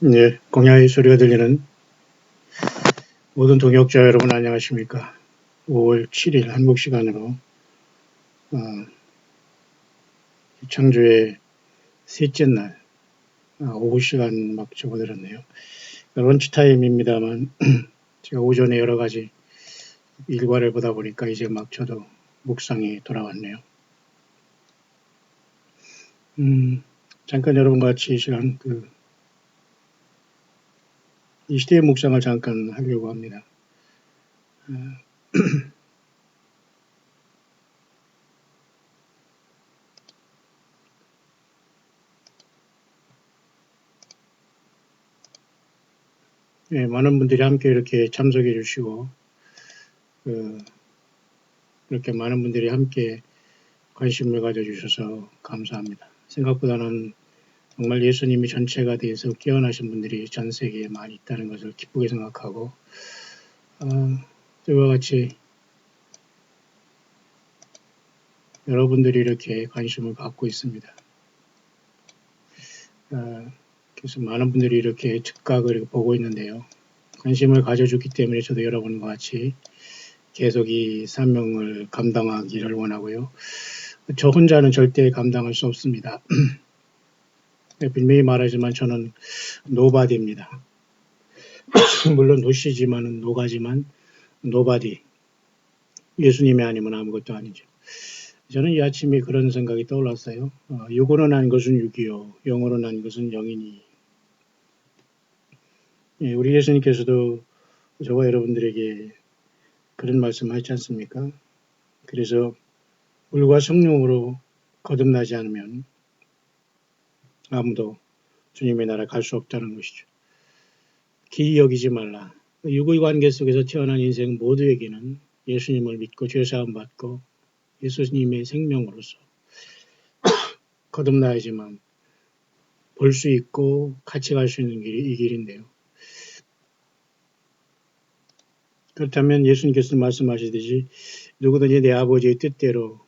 네, 공야의 소리가 들리는 모든 동역자 여러분 안녕하십니까. 5월 7일 한국 시간으로 창조의 셋째 날 오후 시간 막 접어들었네요. 런치타임입니다만 제가 오전에 여러 가지 일과를 보다 보니까 이제 막 저도 묵상이 돌아왔네요. 잠깐 여러분과 같이 이 시간 이 시대의 묵상을 잠깐 하려고 합니다. 네, 많은 분들이 함께 이렇게 참석해 주시고 이렇게 많은 분들이 함께 관심을 가져주셔서 감사합니다. 생각보다는 정말 예수님이 전체가 돼서 깨어나신 분들이 전 세계에 많이 있다는 것을 기쁘게 생각하고 이와 같이 여러분들이 이렇게 관심을 갖고 있습니다. 그래서 많은 분들이 이렇게 즉각을 보고 있는데요. 관심을 가져주기 때문에 저도 여러분과 같이 계속 이 사명을 감당하기를 원하고요. 저 혼자는 절대 감당할 수 없습니다. 분명히 말하지만 저는 노바디입니다. 물론 노시지만은 노가지만 노바디. 예수님이 아니면 아무것도 아니죠. 저는 이 아침에 그런 생각이 떠올랐어요. 육으로 난 것은 육이요, 영으로 난 것은 영이니. 예, 우리 예수님께서도 저와 여러분들에게 그런 말씀 하지 않습니까? 그래서 물과 성령으로 거듭나지 않으면 아무도 주님의 나라 갈 수 없다는 것이죠. 기이 여기지 말라. 육의 관계 속에서 태어난 인생 모두에게는 예수님을 믿고 죄사함 받고 예수님의 생명으로서 거듭나야지만 볼 수 있고 같이 갈 수 있는 길이 이 길인데요. 그렇다면 예수님께서 말씀하시듯이 누구든지 내 아버지의 뜻대로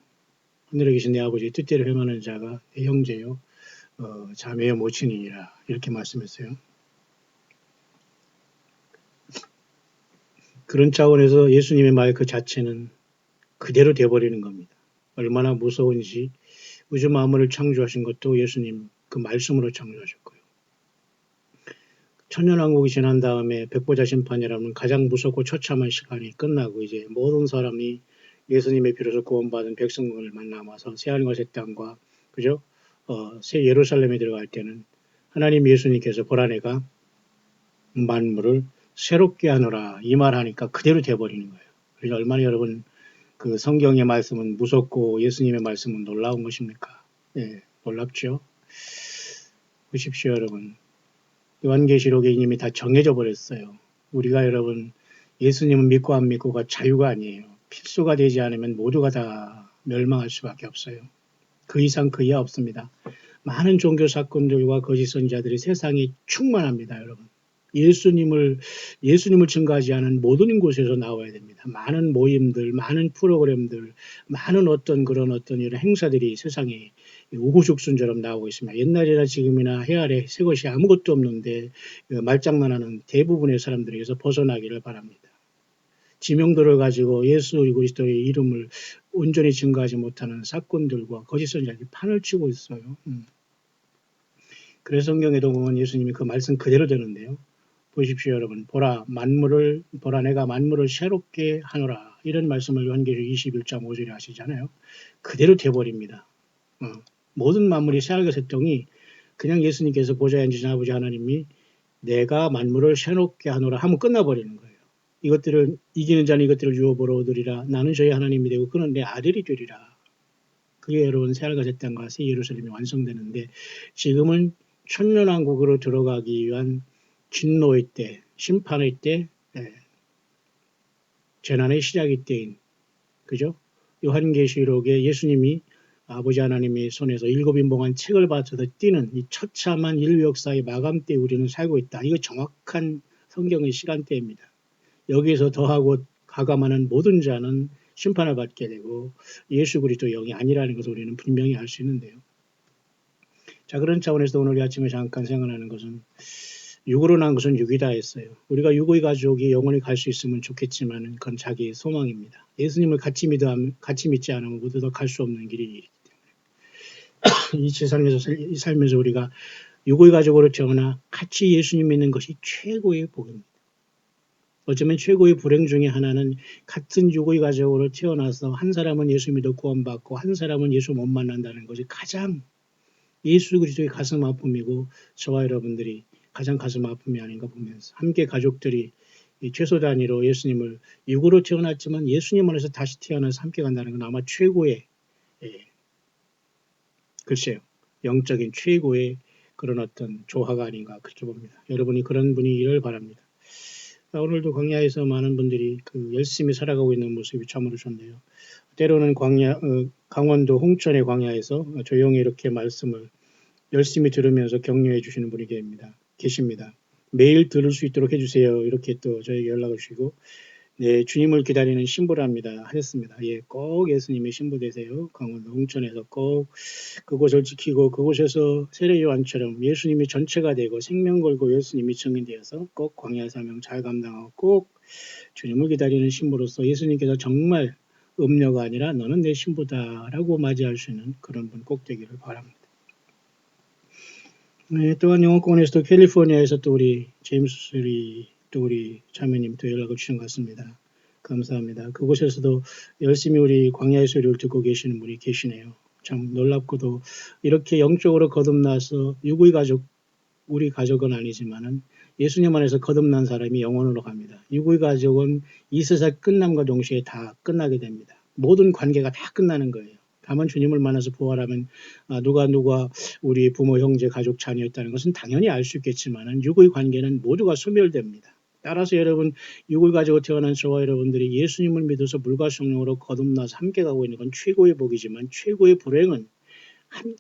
하늘에 계신 내 아버지의 뜻대로 행하는 자가 내 형제요 자매요 모친이니라 이렇게 말씀했어요. 그런 차원에서 예수님의 말 그 자체는 그대로 돼버리는 겁니다. 얼마나 무서운지 우주 만물을 창조하신 것도 예수님 그 말씀으로 창조하셨고요. 천년왕국이 지난 다음에 백보자 심판이라는 가장 무섭고 처참한 시간이 끝나고 이제 모든 사람이 예수님의 피로서 구원받은 백성들만 남아서 새하늘과 새 땅과 그죠? 새 예루살렘에 들어갈 때는 하나님 예수님께서 보라 내가 만물을 새롭게 하노라 이 말하니까 그대로 돼버리는 거예요. 그러니까 얼마나 여러분 그 성경의 말씀은 무섭고 예수님의 말씀은 놀라운 것입니까? 예, 놀랍죠? 보십시오 여러분. 요한계시록에 이미 다 정해져 버렸어요. 우리가 여러분 예수님은 믿고 안 믿고가 자유가 아니에요. 필수가 되지 않으면 모두가 다 멸망할 수밖에 없어요. 그 이상 그 이하 없습니다. 많은 종교 사건들과 거짓 선자들이 세상에 충만합니다, 여러분. 예수님을 증거하지 않은 모든 곳에서 나와야 됩니다. 많은 모임들, 많은 프로그램들, 많은 이런 행사들이 세상에 우후죽순처럼 나오고 있습니다. 옛날이나 지금이나 해 아래 새 것이 아무것도 없는데 말장난하는 대부분의 사람들에게서 벗어나기를 바랍니다. 지명도를 가지고 예수 그리스도의 이름을 온전히 증거하지 못하는 사건들과 거짓 선자들이 판을 치고 있어요. 그래서 성경에도 보면 예수님이 그 말씀 그대로 되는데요. 보십시오 여러분. 보라 내가 만물을 새롭게 하노라. 이런 말씀을 요한계시록 21장 5절에 하시잖아요. 그대로 돼버립니다. 모든 만물이 새하늘과 새 땅이 그냥 예수님께서 보좌에 앉으신 아버지 하나님이 내가 만물을 새롭게 하노라 하면 끝나버리는 거예요. 이것들을 이기는 자는 이것들을 유업으로 얻으리라. 나는 저희 하나님이 되고 그는 내 아들이 되리라. 그게 여러분 새하늘과 새 땅과 새 예루살렘이 완성되는데 지금은 천년왕국으로 들어가기 위한 진노의 때, 심판의 때, 재난의 시작의 때인 그죠? 요한계시록에 예수님이 아버지 하나님의 손에서 7인봉한 책을 받쳐서 뛰는 이 처참한 인류 역사의 마감 때에 우리는 살고 있다. 이거 정확한 성경의 시간대입니다. 여기에서 더하고 가감하는 모든 자는 심판을 받게 되고 예수 그리스도 영이 아니라는 것을 우리는 분명히 알 수 있는데요. 자, 그런 차원에서 오늘 아침에 잠깐 생각하는 것은 육으로 난 것은 육이다 했어요. 우리가 육의 가족이 영원히 갈 수 있으면 좋겠지만 그건 자기의 소망입니다. 예수님을 같이 믿지 않으면 모두 다 갈 수 없는 길이 이 삶에서 우리가 육의 가족으로 태어나 같이 예수님 믿는 것이 최고의 복입니다. 어쩌면 최고의 불행 중에 하나는 같은 육의 가족으로 태어나서 한 사람은 예수 믿어 구원받고 한 사람은 예수 못 만난다는 것이 가장 예수 그리스도의 가슴 아픔이고 저와 여러분들이 가장 가슴 아픔이 아닌가 보면서 함께 가족들이 최소 단위로 예수님을 육으로 태어났지만 예수님 안에서 다시 태어나서 함께 간다는 건 아마 최고의 글쎄요 영적인 최고의 그런 어떤 조화가 아닌가 그렇게 봅니다. 여러분이 그런 분이기를 바랍니다. 오늘도 광야에서 많은 분들이 열심히 살아가고 있는 모습이 참으로 좋네요. 때로는 강원도 홍천의 광야에서 조용히 이렇게 말씀을 열심히 들으면서 격려해 주시는 분이 계십니다. 매일 들을 수 있도록 해주세요. 이렇게 또 저에게 연락을 주시고 네, 주님을 기다리는 신부랍니다. 하셨습니다. 예, 꼭 예수님의 신부 되세요. 강원도 홍천에서 꼭 그곳을 지키고 그곳에서 세례요한처럼 예수님이 전체가 되고 생명 걸고 예수님이 증인되어서 꼭 광야 사명 잘 감당하고 꼭 주님을 기다리는 신부로서 예수님께서 정말 음녀가 아니라 너는 내 신부다라고 맞이할 수 있는 그런 분 꼭 되기를 바랍니다. 네, 또한 영어권에서도 캘리포니아에서 또 우리 제임스 또 우리 자매님 또 연락을 주신 것 같습니다. 감사합니다. 그곳에서도 열심히 우리 광야의 소리를 듣고 계시는 분이 계시네요. 참 놀랍고도 이렇게 영적으로 거듭나서 우리 가족은 아니지만은 예수님 안에서 거듭난 사람이 영원으로 갑니다. 육의 가족은 이 세상 끝남과 동시에 다 끝나게 됩니다. 모든 관계가 다 끝나는 거예요. 다만 주님을 만나서 부활하면 누가 우리 부모, 형제, 가족, 자녀였다는 것은 당연히 알 수 있겠지만 육의 관계는 모두가 소멸됩니다. 따라서 여러분 육을 가지고 태어난 저와 여러분들이 예수님을 믿어서 물과 성령으로 거듭나서 함께 가고 있는 건 최고의 복이지만 최고의 불행은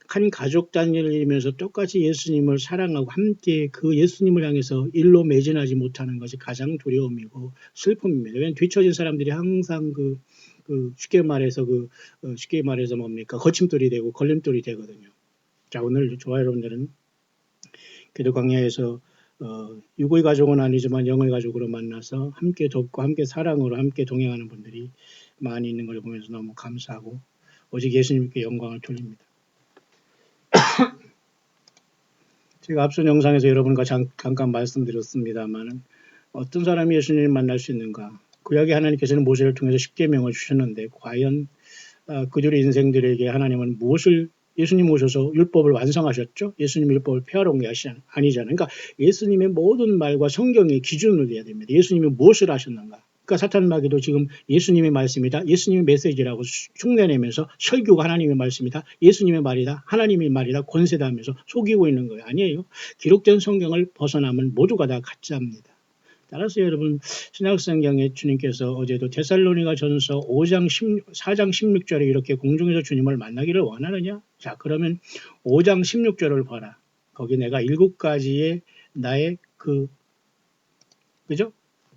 한 가족 단위이면서 똑같이 예수님을 사랑하고 함께 그 예수님을 향해서 일로 매진하지 못하는 것이 가장 두려움이고 슬픔입니다. 왜냐하면 뒤처진 사람들이 항상 쉽게 말해서 뭡니까? 거침돌이 되고 걸림돌이 되거든요. 자, 오늘 저와 여러분들은 기도 광야에서 육의 가족은 아니지만 영의 가족으로 만나서 함께 돕고 함께 사랑으로 함께 동행하는 분들이 많이 있는 걸 보면서 너무 감사하고 오직 예수님께 영광을 돌립니다. 제가 앞선 영상에서 여러분과 잠깐 말씀드렸습니다만 어떤 사람이 예수님을 만날 수 있는가? 구약의 하나님께서는 모세를 통해서 십계명을 주셨는데 과연 그들의 인생들에게 하나님은 예수님 오셔서 율법을 완성하셨죠? 예수님 율법을 폐하러 온 게 아니잖아요. 그러니까 예수님의 모든 말과 성경의 기준을 내야 됩니다. 예수님이 무엇을 하셨는가? 그러니까 사탄 마귀도 지금 예수님의 말씀이다. 예수님의 메시지라고 흉내내면서 설교가 하나님의 말씀이다. 예수님의 말이다. 하나님의 말이다. 권세다 하면서 속이고 있는 거예요. 아니에요. 기록된 성경을 벗어나면 모두가 다 가짜입니다. 따라서 여러분 신약성경에 주님께서 어제도 데살로니가 전서 4장 16절에 이렇게 공중에서 주님을 만나기를 원하느냐? 자 그러면 5장 16절을 봐라. 거기 내가 7가지의 나의 그죠?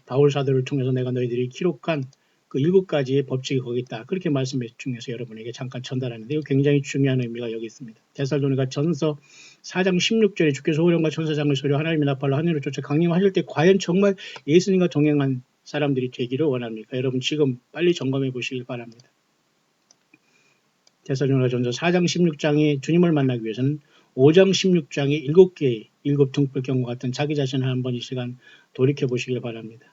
바울 사도를 통해서 내가 너희들이 기록한 그 7가지의 법칙이 거기 있다. 그렇게 말씀해 중에서 여러분에게 잠깐 전달하는데 이거 굉장히 중요한 의미가 여기 있습니다. 데살로니가 전서 4장 16절에 주께서 호령과 천사장을 소리로 하나님의 나팔로 하늘을 쫓아 강림하실 때 과연 정말 예수님과 동행한 사람들이 되기를 원합니까? 여러분 지금 빨리 점검해 보시길 바랍니다. 데살로니가 전서 4장 16장에 주님을 만나기 위해서는 5장 16장에 7개의 7등불경과 같은 자기 자신을 한번 이 시간 돌이켜 보시길 바랍니다.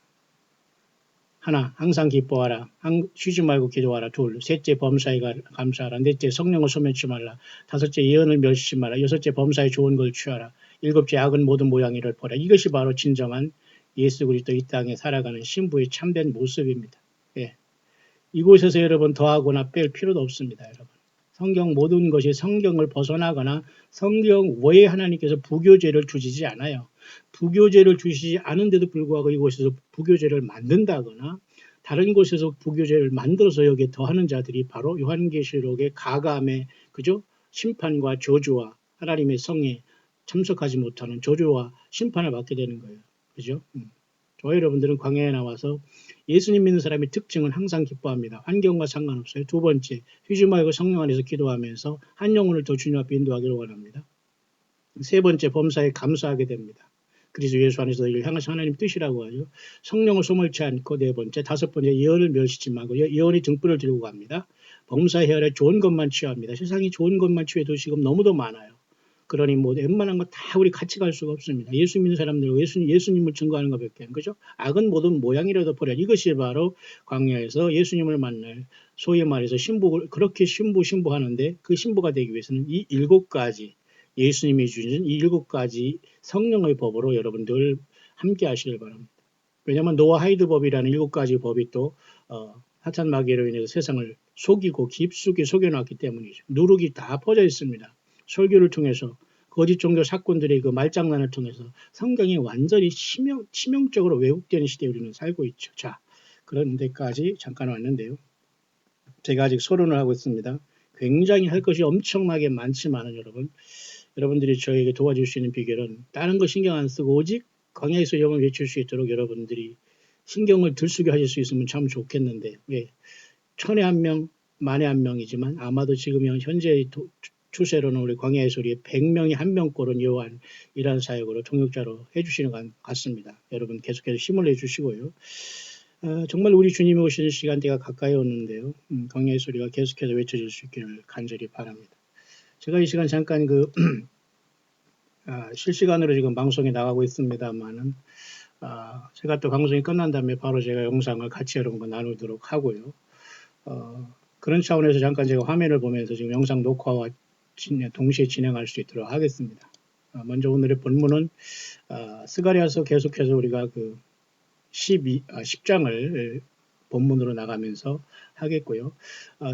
하나, 항상 기뻐하라. 쉬지 말고 기도하라. 둘, 셋째, 범사에 감사하라. 넷째, 성령을 소멸치 말라. 다섯째, 예언을 멸시치 말라. 여섯째, 범사에 좋은 걸 취하라. 일곱째, 악은 모든 모양이를 버라. 이것이 바로 진정한 예수 그리스도 이 땅에 살아가는 신부의 참된 모습입니다. 예. 이곳에서 여러분 더하거나 뺄 필요도 없습니다. 여러분. 성경 모든 것이 성경을 벗어나거나 성경 외에 하나님께서 부교제를 주시지 않아요. 부교제를 주시지 않은데도 불구하고 이곳에서 부교제를 만든다거나 다른 곳에서 부교제를 만들어서 여기에 더하는 자들이 바로 요한계시록의 가감의 그죠? 심판과 저주와 하나님의 성에 참석하지 못하는 저주와 심판을 받게 되는 거예요. 그죠? 저와 여러분들은 광야에 나와서 예수님 믿는 사람의 특징은 항상 기뻐합니다. 환경과 상관없어요. 두 번째, 쉬지 말고 성령 안에서 기도하면서 한 영혼을 더 주님 앞에 인도하기를 원합니다. 세 번째, 범사에 감사하게 됩니다. 그리스도 예수 안에서 너희를 향하신 하나님 뜻이라고 하죠. 성령을 소멸치 않고 네 번째, 다섯 번째 예언을 멸시치 말고 예언이 등불을 들고 갑니다. 범사 해열에 좋은 것만 취합니다. 세상이 좋은 것만 취해도 지금 너무도 많아요. 그러니 뭐 웬만한 거 다 우리 같이 갈 수가 없습니다. 예수 믿는 사람들 예수님을 증거하는 것밖에 그죠? 악은 모든 모양이라도 버려. 이것이 바로 광야에서 예수님을 만날 소위 말해서 신부를 그렇게 신부하는데 그 신부가 되기 위해서는 이 7가지 예수님이 주신 이 7가지 성령의 법으로 여러분들 함께 하시길 바랍니다. 왜냐하면 노아 하이드 법이라는 7가지 법이 또 사탄 마귀로 인해서 세상을 속이고 깊숙이 속여놨기 때문이죠. 누룩이 다 퍼져 있습니다. 설교를 통해서 거짓 종교 사건들의 그 말장난을 통해서 성경이 완전히 치명적으로 왜곡되는 시대에 우리는 살고 있죠. 자, 그런 데까지 잠깐 왔는데요. 제가 아직 서론을 하고 있습니다. 굉장히 할 것이 엄청나게 많지만은 여러분들이 저에게 도와줄 수 있는 비결은 다른 거 신경 안 쓰고 오직 광야에서 영을 외칠 수 있도록 여러분들이 신경을 들쓰게 하실 수 있으면 참 좋겠는데 예. 천에 한 명, 만에 한 명이지만 아마도 지금 현재 추세로는 우리 광야의 소리에 100명이 한 명꼴은 요한 이런 사역으로 통역자로 해주시는 것 같습니다. 여러분 계속해서 힘을 내주시고요. 정말 우리 주님이 오시는 시간대가 가까이 오는데요. 광야의 소리가 계속해서 외쳐질 수 있기를 간절히 바랍니다. 제가 이 시간 잠깐 실시간으로 지금 방송에 나가고 있습니다만은 제가 또 방송이 끝난 다음에 바로 제가 영상을 같이 여러분과 나누도록 하고요. 그런 차원에서 잠깐 제가 화면을 보면서 지금 영상 녹화와 동시에 진행할 수 있도록 하겠습니다. 먼저 오늘의 본문은 스가랴서 계속해서 우리가 그 10장을 본문으로 나가면서 하겠고요.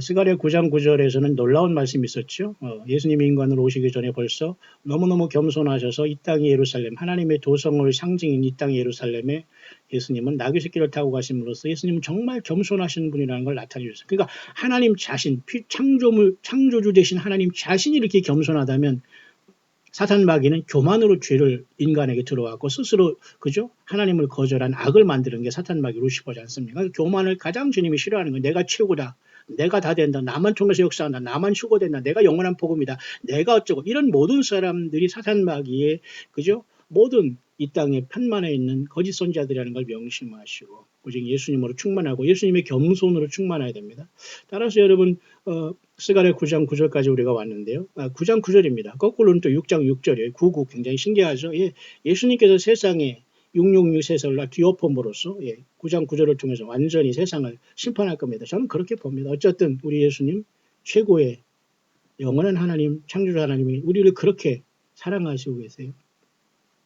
스가랴 9장 9절에서는 놀라운 말씀이 있었죠. 예수님이 인간으로 오시기 전에 벌써 너무너무 겸손하셔서 이 땅의 예루살렘, 하나님의 도성을 상징인 이 땅의 예루살렘에 예수님은 나귀 새끼를 타고 가심으로써 예수님은 정말 겸손하신 분이라는 걸 나타내셨어요. 그러니까 하나님 자신, 창조주 되신 하나님 자신이 이렇게 겸손하다면 사탄 마귀는 교만으로 죄를 인간에게 들어왔고 스스로 그죠? 하나님을 거절한 악을 만드는 게 사탄 마귀 루시퍼지 않습니까? 교만을 가장 주님이 싫어하는 거예요. 내가 최고다. 내가 다 된다. 나만 통해서 역사한다. 나만 휴거된다. 내가 영원한 복음이다. 내가 어쩌고 이런 모든 사람들이 사탄 마귀의 그죠? 모든 이 땅에 편만에 있는 거짓 선지자들이라는 걸 명심하시고 오직 예수님으로 충만하고 예수님의 겸손으로 충만해야 됩니다. 따라서 여러분 스가랴 9장 9절까지 우리가 왔는데요. 9장 9절입니다. 거꾸로는 또 6장 6절이에요. 99 굉장히 신기하죠. 예수님께서 세상에 666 세상을 뒤엎음으로써 9장 9절을 통해서 완전히 세상을 심판할 겁니다. 저는 그렇게 봅니다. 어쨌든 우리 예수님 최고의 영원한 하나님, 창조주 하나님이 우리를 그렇게 사랑하시고 계세요.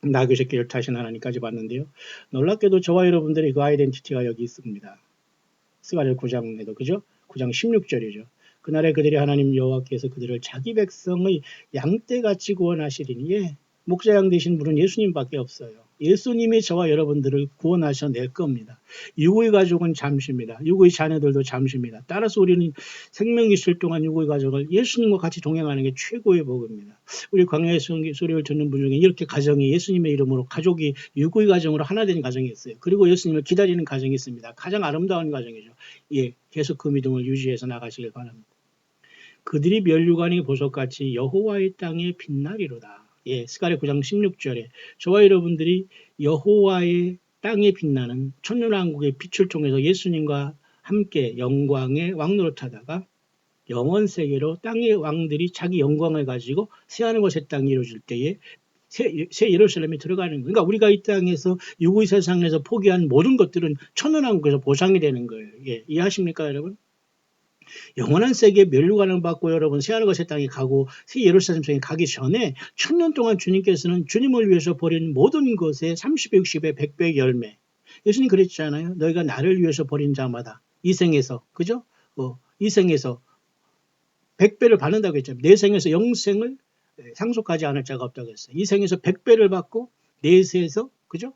나귀 새끼를 타신 하나님까지 봤는데요. 놀랍게도 저와 여러분들의 그 아이덴티티가 여기 있습니다. 스가랴 9장에도 그죠? 9장 16절이죠. 그날에 그들이 하나님 여호와께서 그들을 자기 백성의 양떼같이 구원하시리니 목자 양 되신 분은 예수님밖에 없어요. 예수님이 저와 여러분들을 구원하셔낼 겁니다. 유고의 가족은 잠시입니다. 유고의 자녀들도 잠시입니다. 따라서 우리는 생명이 있을 동안 유고의 가족을 예수님과 같이 동행하는 게 최고의 복입니다. 우리 광야의 소리를 듣는 분 중에 이렇게 가정이 예수님의 이름으로 가족이 유고의 가정으로 하나 되는 가정이 있어요. 그리고 예수님을 기다리는 가정이 있습니다. 가장 아름다운 가정이죠. 계속 그 믿음을 유지해서 나가시길 바랍니다. 그들이 멸류관의 보석같이 여호와의 땅에 빛나리로다. 스가랴 9장 16절에 저와 여러분들이 여호와의 땅에 빛나는 천년왕국의 빛을 통해서 예수님과 함께 영광의 왕노릇하다가 영원 세계로 땅의 왕들이 자기 영광을 가지고 새하늘과 새 땅이 이루어질 때에 새 예루살렘에 들어가는 거예요. 그러니까 우리가 이 땅에서 유구의 세상에서 포기한 모든 것들은 천년왕국에서 보상이 되는 거예요. 이해하십니까 여러분? 영원한 세계에 멸류관을 받고 여러분 새하늘과 새 땅에 가고 새 예루살렘에 가기 전에 1000년 동안 주님께서는 주님을 위해서 버린 모든 것에 30배, 60배, 100배 열매. 예수님 그랬잖아요. 너희가 나를 위해서 버린 자마다 이 생에서 그죠? 이 생에서 100배를 받는다고 했잖아요. 내 생에서 영생을 상속하지 않을 자가 없다고 했어요. 이 생에서 100배를 받고 내 세에서 그죠?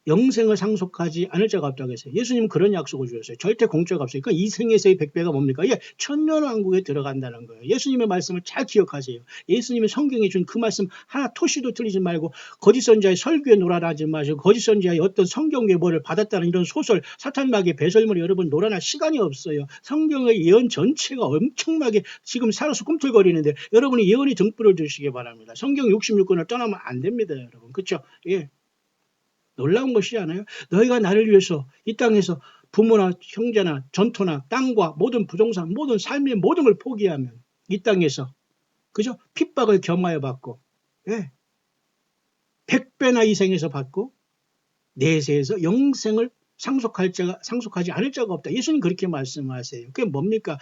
영생을 상속하지 않을 자가 없다고 했어요. 예수님은 그런 약속을 주셨어요. 절대 공짜가 없어요. 그러니까 이 생에서의 100배가 뭡니까? 천년왕국에 들어간다는 거예요. 예수님의 말씀을 잘 기억하세요. 예수님의 성경에 준 그 말씀 하나 토시도 틀리지 말고 거짓 선지자의 설교에 놀아나지 마시고 거짓 선지자의 어떤 성경 예보를 받았다는 이런 소설 사탄 마귀의 배설물이 여러분 놀아날 시간이 없어요. 성경의 예언 전체가 엄청나게 지금 살아서 꿈틀거리는데 여러분이 예언의 등불을 드시기 바랍니다. 성경 66권을 떠나면 안 됩니다. 여러분. 그렇죠? 놀라운 것이지 않아요? 너희가 나를 위해서 이 땅에서 부모나 형제나 전토나 땅과 모든 부동산, 모든 삶의 모든 걸 포기하면 이 땅에서 그죠? 핍박을 겸하여 받고, 예. 100배나 이생해서 받고 내세에서 영생을 상속하지 않을 자가 없다. 예수님 그렇게 말씀하세요. 그게 뭡니까?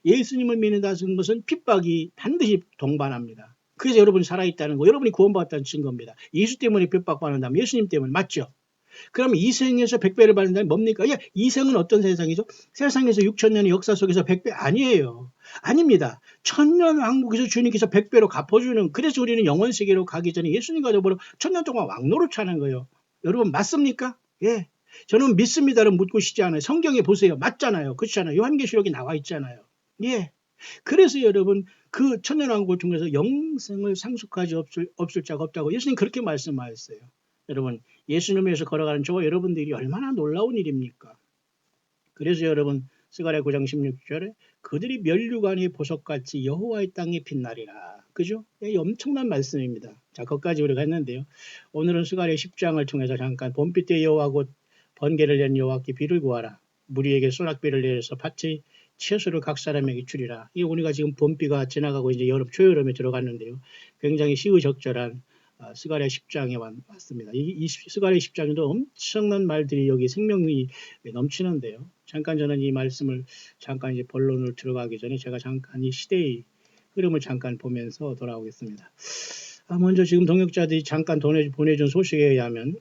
예수님을 믿는다는 것은 핍박이 반드시 동반합니다. 그래서 여러분이 살아있다는 거, 여러분이 구원받았다는 증거입니다. 예수 때문에 핍박받는다면 예수님 때문에 맞죠? 그러면 이생에서 100배를 받는다면 뭡니까? 이생은 어떤 세상이죠? 세상에서 6천년의 역사 속에서 100배 아니에요. 아닙니다. 천년 왕국에서 주님께서 100배로 갚아주는, 그래서 우리는 영원 세계로 가기 전에 예수님과 더불어 천년 동안 왕노릇하는 거예요. 여러분 맞습니까? 예. 저는 믿습니다를 묻고싶지 않아요. 성경에 보세요. 맞잖아요. 그렇잖아요. 요한계시록에 나와 있잖아요. 예. 그래서 여러분 그 천년왕국을 통해서 영생을 상속하지 없을 자가 없다고 예수님 그렇게 말씀하셨어요. 여러분 예수님에서 걸어가는 저와 여러분들이 얼마나 놀라운 일입니까? 그래서 여러분 스가랴 9장 16절에 그들이 면류관의 보석같이 여호와의 땅에 빛나리라. 그죠? 엄청난 말씀입니다. 자, 거기까지 우리가 했는데요. 오늘은 스가랴 10장을 통해서 잠깐 봄비 때 여호와 곧 번개를 낸 여호와께 비를 구하라. 무리에게 소낙비를 내려서 밭의 채소를 각 사람에게 주리라. 이 우리가 지금 봄비가 지나가고 이제 여름 초여름에 들어갔는데요. 굉장히 시의적절한 스가랴 10장에 왔습니다. 이 스가랴 10장에도 엄청난 말들이 여기 생명이 넘치는데요. 잠깐 저는 이 말씀을 잠깐 이제 본론으로 들어가기 전에 제가 잠깐 이 시대의 흐름을 잠깐 보면서 돌아오겠습니다. 먼저 지금 동역자들이 잠깐 보내준 소식에 의하면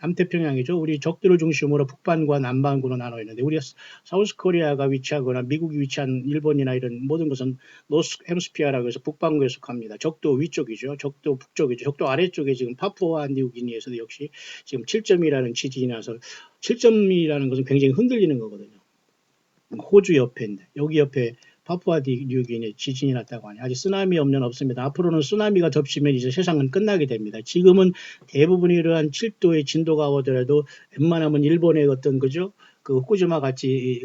남태평양이죠. 우리 적들을 중심으로 북반구와 남반구로 나눠 있는데 우리 사우스 코리아가 위치하거나 미국이 위치한 일본이나 이런 모든 것은 노스 헤미스피어라고 해서 북반구에 속합니다. 적도 위쪽이죠. 적도 북쪽이죠. 적도 아래쪽에 지금 파푸아 뉴기니에서도 역시 지금 7점이라는 지진이 나서 7점이라는 것은 굉장히 흔들리는 거거든요. 호주 옆에인데 여기 옆에 파푸아 뉴기니에 지진이 났다고 하니 아직 쓰나미 없는 없습니다. 앞으로는 쓰나미가 덮치면 이제 세상은 끝나게 됩니다. 지금은 대부분 이러한 7도의 진도가 오더라도 웬만하면 일본의 어떤 그죠? 그 후쿠시마 같이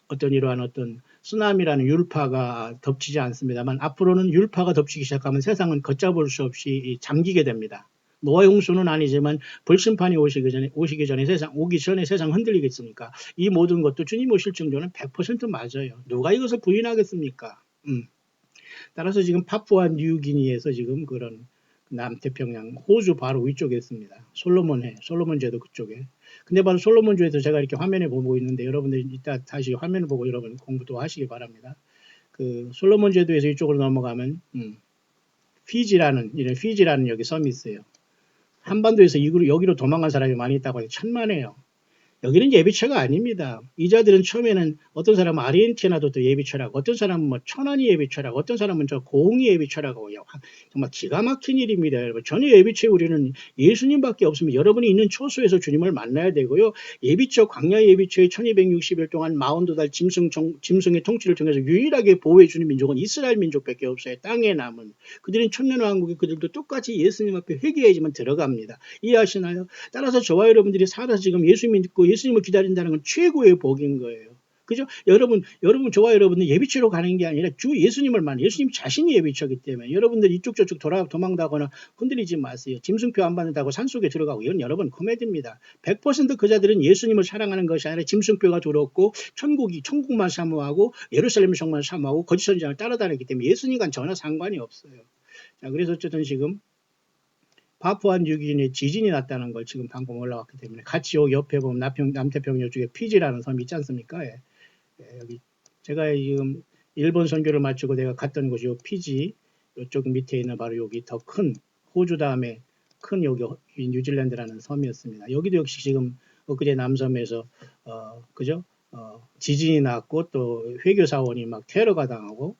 어떤 이러한 어떤 쓰나미라는 율파가 덮치지 않습니다만 앞으로는 율파가 덮치기 시작하면 세상은 걷잡을 수 없이 잠기게 됩니다. 노아의 홍수는 아니지만 불심판이 오기 전에 세상 흔들리겠습니까? 이 모든 것도 주님 오실 정도는 100% 맞아요. 누가 이것을 부인하겠습니까? 따라서 지금 파푸아 뉴기니에서 지금 그런 남태평양 호주 바로 위쪽에 있습니다. 솔로몬제도 그쪽에. 근데 바로 솔로몬주에서 제가 이렇게 화면에 보고 있는데 여러분들 이따 다시 화면을 보고 여러분 공부도 하시기 바랍니다. 그 솔로몬제도에서 이쪽으로 넘어가면 피지라는 여기 섬이 있어요. 한반도에서 여기로 도망간 사람이 많이 있다고 해서 천만에요. 여기는 예비처가 아닙니다. 이 자들은 처음에는 어떤 사람은 아르헨티나도 또 예비처라고, 어떤 사람은 뭐 천안이 예비처라고, 어떤 사람은 저 고흥이 예비처라고, 정말 기가 막힌 일입니다. 여러분. 전혀 예비처에 우리는 예수님밖에 없습니다. 여러분이 있는 초소에서 주님을 만나야 되고요. 예비처, 광야 예비처의 1260일 동안 42달 짐승의 통치를 통해서 유일하게 보호해 주는 민족은 이스라엘 민족밖에 없어요. 땅에 남은. 그들은 천년왕국에 그들도 똑같이 예수님 앞에 회개해야지만 들어갑니다. 이해하시나요? 따라서 저와 여러분들이 살아서 지금 예수 믿고 예수님을 기다린다는 건 최고의 복인 거예요. 그죠? 여러분 저와 여러분은 예비처로 가는 게 아니라 주 예수님을 예수님 자신이 예비처이기 때문에 여러분들 이쪽 저쪽 도망다거나 흔들리지 마세요. 짐승표 안 받는다고 산속에 들어가고 이건 여러분 코미디입니다. 100% 그자들은 예수님을 사랑하는 것이 아니라 짐승표가 두렵고 천국만 사모하고 예루살렘 성만 사모하고 거짓 선지자를 따라다니기 때문에 예수님과는 전혀 상관이 없어요. 자, 그래서 어쨌든 지금 파푸아 뉴기니에 지진이 났다는 걸 지금 방금 올라왔기 때문에 같이 여기 옆에 보면 남태평양 쪽에 피지라는 섬이 있지 않습니까? 여기 제가 지금 일본 선교를 마치고 내가 갔던 곳이 피지 이쪽 밑에 있는 바로 여기 더 큰 호주 다음에 큰 여기 뉴질랜드라는 섬이었습니다. 여기도 역시 지금 엊그제 남섬에서 그죠? 지진이 났고 또 회교 사원이 막 테러가 당하고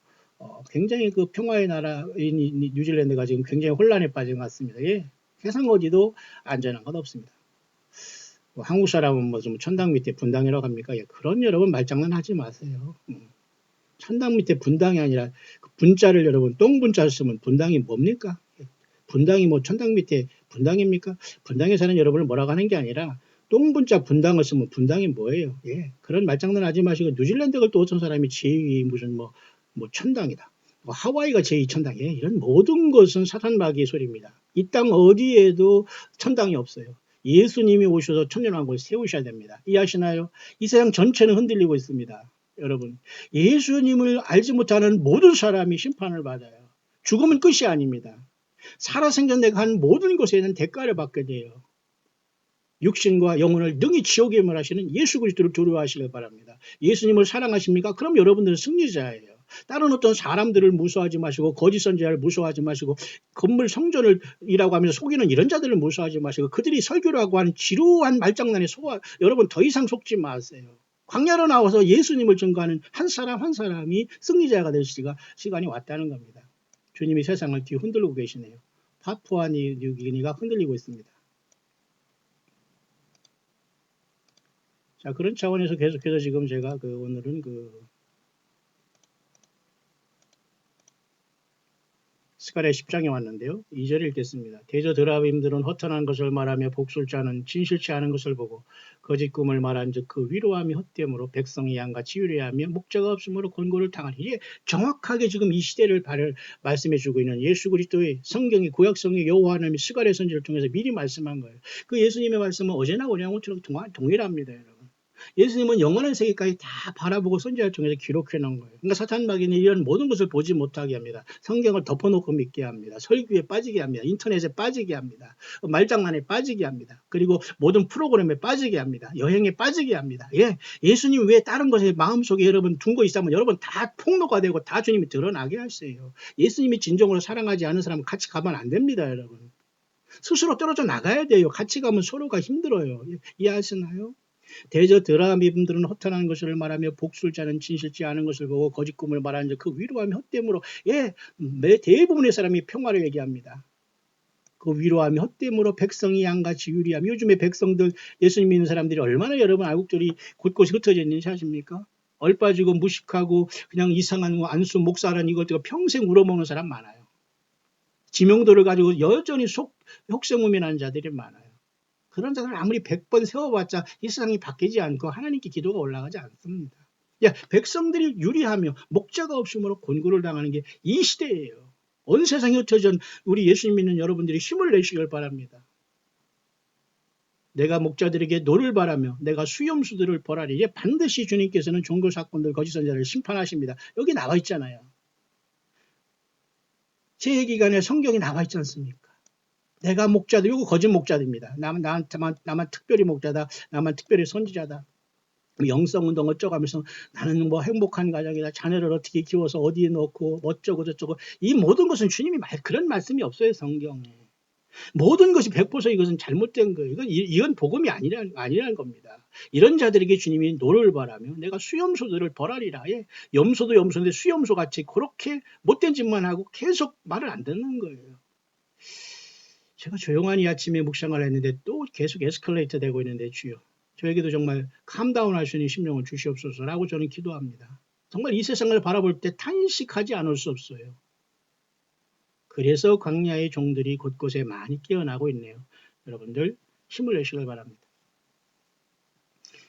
굉장히 그 평화의 나라인 뉴질랜드가 지금 굉장히 혼란에 빠진 것 같습니다. 세상 어디도 안전한 건 없습니다. 한국 사람은 뭐 좀 천당 밑에 분당이라고 합니까? 그런 여러분 말장난 하지 마세요. 천당 밑에 분당이 아니라 그 분자를 여러분 똥분자를 쓰면 분당이 뭡니까? 분당이 뭐 천당 밑에 분당입니까? 분당에 사는 여러분을 뭐라고 하는 게 아니라 똥분자 분당을 쓰면 분당이 뭐예요? 그런 말장난 하지 마시고 뉴질랜드가 또 어떤 사람이 제2 무슨 뭐 천당이다. 하와이가 제2천당이에요. 이런 모든 것은 사탄 마귀의 소리입니다. 이 땅 어디에도 천당이 없어요. 예수님이 오셔서 천년왕국을 세우셔야 됩니다. 이해하시나요? 이 세상 전체는 흔들리고 있습니다. 여러분, 예수님을 알지 못하는 모든 사람이 심판을 받아요. 죽음은 끝이 아닙니다. 살아 생전내가 한 모든 것에는 대가를 받게 돼요. 육신과 영혼을 능히 지옥에 몰아시는 예수 그리스도를 두려워하시길 바랍니다. 예수님을 사랑하십니까? 그럼 여러분들은 승리자예요. 다른 어떤 사람들을 무서워하지 마시고 거짓 선지자를 무서워하지 마시고 건물 성전을이라고 하면서 속이는 이런 자들을 무서워하지 마시고 그들이 설교라고 하는 지루한 말장난에 여러분 더 이상 속지 마세요. 광야로 나와서 예수님을 증거하는 한 사람 한 사람이 승리자가 될 시간이 왔다는 겁니다. 주님이 세상을 뒤흔들고 계시네요. 파푸아니우기니가 흔들리고 있습니다. 자, 그런 차원에서 계속해서 지금 제가 오늘은 스가랴 10장에 왔는데요. 2절을 읽겠습니다. 대저 드라빔들은 허탄한 것을 말하며 복술자는 진실치 않은 것을 보고 거짓 꿈을 말한즉 그 위로함이 헛됨으로 백성이 양같이 유래하며 목자가 없으므로 곤고를 당하니. 이게 정확하게 지금 이 시대를 말씀해 주고 있는 예수 그리스도의 성경이 구약성의 여호와 하나님의 스가랴 선지를 통해서 미리 말씀한 거예요. 그 예수님의 말씀은 어제나 오냐고처럼 동일합니다. 여러분. 예수님은 영원한 세계까지 다 바라보고 선지자를 통해서 기록해 놓은 거예요. 그러니까 사탄 마귀는 이런 모든 것을 보지 못하게 합니다. 성경을 덮어놓고 믿게 합니다. 설교에 빠지게 합니다. 인터넷에 빠지게 합니다. 말장난에 빠지게 합니다. 그리고 모든 프로그램에 빠지게 합니다. 여행에 빠지게 합니다. 예, 예수님이 왜 다른 것에 마음속에 여러분 둔 거 있으면 여러분 다 폭로가 되고 다 주님이 드러나게 하세요. 예수님이 진정으로 사랑하지 않은 사람은 같이 가면 안 됩니다. 여러분. 스스로 떨어져 나가야 돼요. 같이 가면 서로가 힘들어요. 이해하시나요? 대저 드라미분들은 허탄한 것을 말하며 복술자는 진실치 않은 것을 보고 거짓 꿈을 말하는 그 위로함이 헛됨으로. 예, 대부분의 사람이 평화를 얘기합니다. 그 위로함이 헛됨으로 백성이 양같이 유리함. 요즘에 백성들 예수님 믿는 사람들이 얼마나 여러분 알곡들이 곳곳에 흩어져 있는지 아십니까? 얼빠지고 무식하고 그냥 이상한 안수 목사라는 이것들 평생 울어먹는 사람 많아요. 지명도를 가지고 여전히 혹세무민한 자들이 많아요. 그런 자들을 아무리 100번 세워봤자 이 세상이 바뀌지 않고 하나님께 기도가 올라가지 않습니다. 야, 백성들이 유리하며 목자가 없으므로 곤고를 당하는 게 이 시대예요. 온 세상에 흩어진 우리 예수님 믿는 여러분들이 힘을 내시길 바랍니다. 내가 목자들에게 노를 바라며 내가 수염수들을 벌하리. 이제 반드시 주님께서는 종교 사건들 거짓 선자를 심판하십니다. 여기 나와 있잖아요. 제기간에 성경이 나와 있지 않습니까? 내가 목자들, 이거 거짓 목자들입니다. 나만 특별히 목자다. 나만 특별히 선지자다. 영성운동 어쩌고 하면서 나는 뭐 행복한 가정이다. 자녀를 어떻게 키워서 어디에 넣고 어쩌고 저쩌고. 이 모든 것은 주님이 그런 말씀이 없어요. 성경에. 모든 것이 100% 이것은 잘못된 거예요. 이건 복음이 아니라는 겁니다. 이런 자들에게 주님이 노를 바라며 내가 수염소들을 벌하리라. 예, 염소도 염소인데 수염소같이 그렇게 못된 짓만 하고 계속 말을 안 듣는 거예요. 제가 조용하니 아침에 묵상을 했는데 또 계속 에스컬레이터 되고 있는데 주여 저에게도 정말 캄다운 할 수 있는 심령을 주시옵소서라고 저는 기도합니다. 정말 이 세상을 바라볼 때 탄식하지 않을 수 없어요. 그래서 광야의 종들이 곳곳에 많이 깨어나고 있네요. 여러분들 힘을 내시길 바랍니다.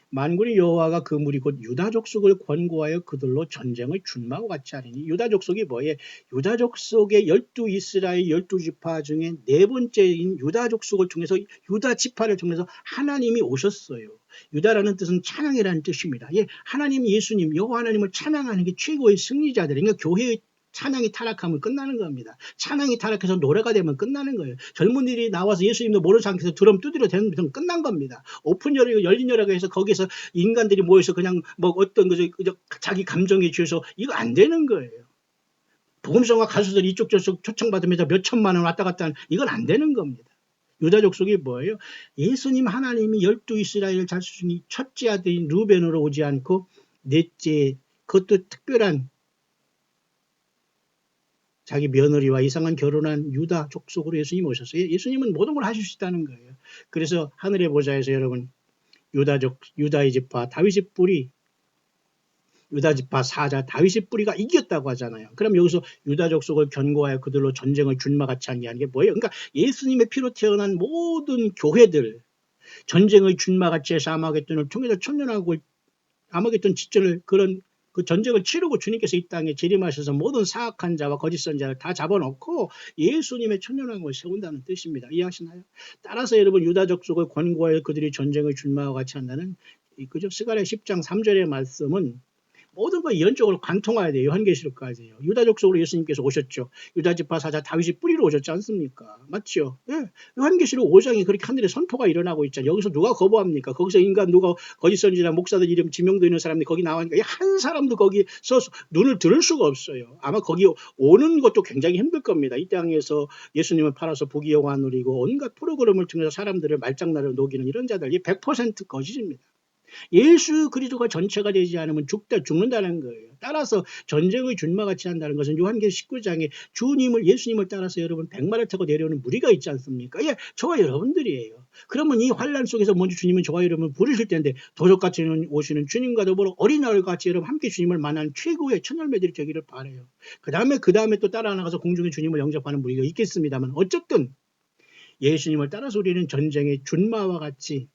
만군의 여호와가 그 무리 곧 유다 족속을 권고하여 그들로 전쟁을 준마와 같이 하리니. 유다 족속이 뭐예요? 유다 족속의 12 이스라엘 12지파 중에 네 번째인 유다 족속을 통해서 유다 지파를 통해서 하나님이 오셨어요. 유다라는 뜻은 찬양이라는 뜻입니다. 예, 하나님 예수님 여호와 하나님을 찬양하는 게 최고의 승리자들이. 그러니까 교회의 찬양이 타락하면 끝나는 겁니다. 찬양이 타락해서 노래가 되면 끝나는 거예요. 젊은이들이 나와서 예수님도 모르는 상태에서 드럼 두드려 대면 끝난 겁니다. 오픈 열린 열애가 해서 거기서 인간들이 모여서 그냥 뭐 어떤 거죠 자기 감정에 취해서 이거 안 되는 거예요. 복음성과 가수들이 이쪽 저쪽 초청받으면서 몇 천만 원 왔다 갔다 하는 이건 안 되는 겁니다. 유다 족속이 뭐예요? 예수님 하나님이 12 이스라엘 자손 중에 첫째 아들인 루벤으로 오지 않고 넷째 그것도 특별한 자기 며느리와 이상한 결혼한 유다 족속으로 예수님이 오셨어요. 예수님은 모든 걸 하실 수 있다는 거예요. 그래서 하늘의 보좌에서 여러분 유다의 지파 다윗의 뿌리 유다 지파 사자 다윗의 뿌리가 이겼다고 하잖아요. 그럼 여기서 유다 족속을 견고하여 그들로 전쟁을 준마같이 한 게 아닌 게 뭐예요? 그러니까 예수님의 피로 태어난 모든 교회들 전쟁의 준마같이 해서 아마겟돈을 통해서 천년왕국을 아마겟돈 직전을 그런 그 전쟁을 치르고 주님께서 이 땅에 재림하셔서 모든 사악한 자와 거짓 선자를 다 잡아놓고 예수님의 천년왕국을 세운다는 뜻입니다. 이해하시나요? 따라서 여러분 유다 족속을 권고하여 그들이 전쟁을 준마와 같이 한다는 그죠? 스가랴 10장 3절의 말씀은 모든 거 연적으로 관통해야 돼요. 요한계시록까지요. 유다족 속으로 예수님께서 오셨죠. 유다지파 사자 다윗이 뿌리로 오셨지 않습니까? 맞죠? 예. 요한계시록 5장에 그렇게 하늘에 선포가 일어나고 있잖아요. 여기서 누가 거부합니까? 거기서 인간 누가 거짓 선지자 목사들 이름 지명도 있는 사람들이 거기 나오니까 한 사람도 거기서 눈을 들을 수가 없어요. 아마 거기 오는 것도 굉장히 힘들 겁니다. 이 땅에서 예수님을 팔아서 부귀영화 누리고 온갖 프로그램을 통해서 사람들을 말장난으로 녹이는 이런 자들이 100% 거짓입니다. 예수 그리스도가 전체가 되지 않으면 죽는다는 거예요. 따라서 전쟁의 준마같이 한다는 것은 요한계시 19장에 예수님을 따라서 여러분 백마를 타고 내려오는 무리가 있지 않습니까? 예, 저와 여러분들이에요. 그러면 이 환란 속에서 먼저 주님은 저와 여러분 부르실 텐데 도적같이 오시는 주님과 더불어 어린아이같이 여러분 함께 주님을 만나는 최고의 천열매들이 되기를 바라요. 그 다음에 또 따라 나가서 공중에 주님을 영접하는 무리가 있겠습니다만 어쨌든 예수님을 따라서 우리는 전쟁의 준마와 같이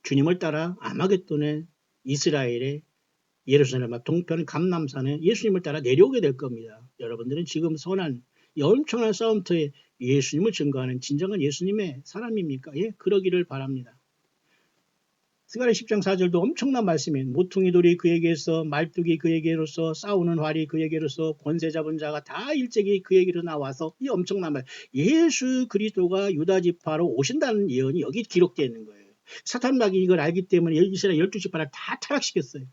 주님을 따라 아마겟돈에 이스라엘의 예루살렘 앞 동편 감람산에 예수님을 따라 내려오게 될 겁니다. 여러분들은 지금 선한 이 엄청난 싸움터에 예수님을 증거하는 진정한 예수님의 사람입니까? 예, 그러기를 바랍니다. 스가랴 10장 4절도 엄청난 말씀이에요. 모퉁이 돌이 그에게서 말뚝이 그에게로서 싸우는 활이 그에게로서 권세 잡은 자가 다 일제히 그에게로 나와서 이 엄청난 말 예수 그리스도가 유다 지파로 오신다는 예언이 여기 기록되어 있는 거예요. 사탄막이 이걸 알기 때문에 이스라엘 12지파를 다 타락시켰어요.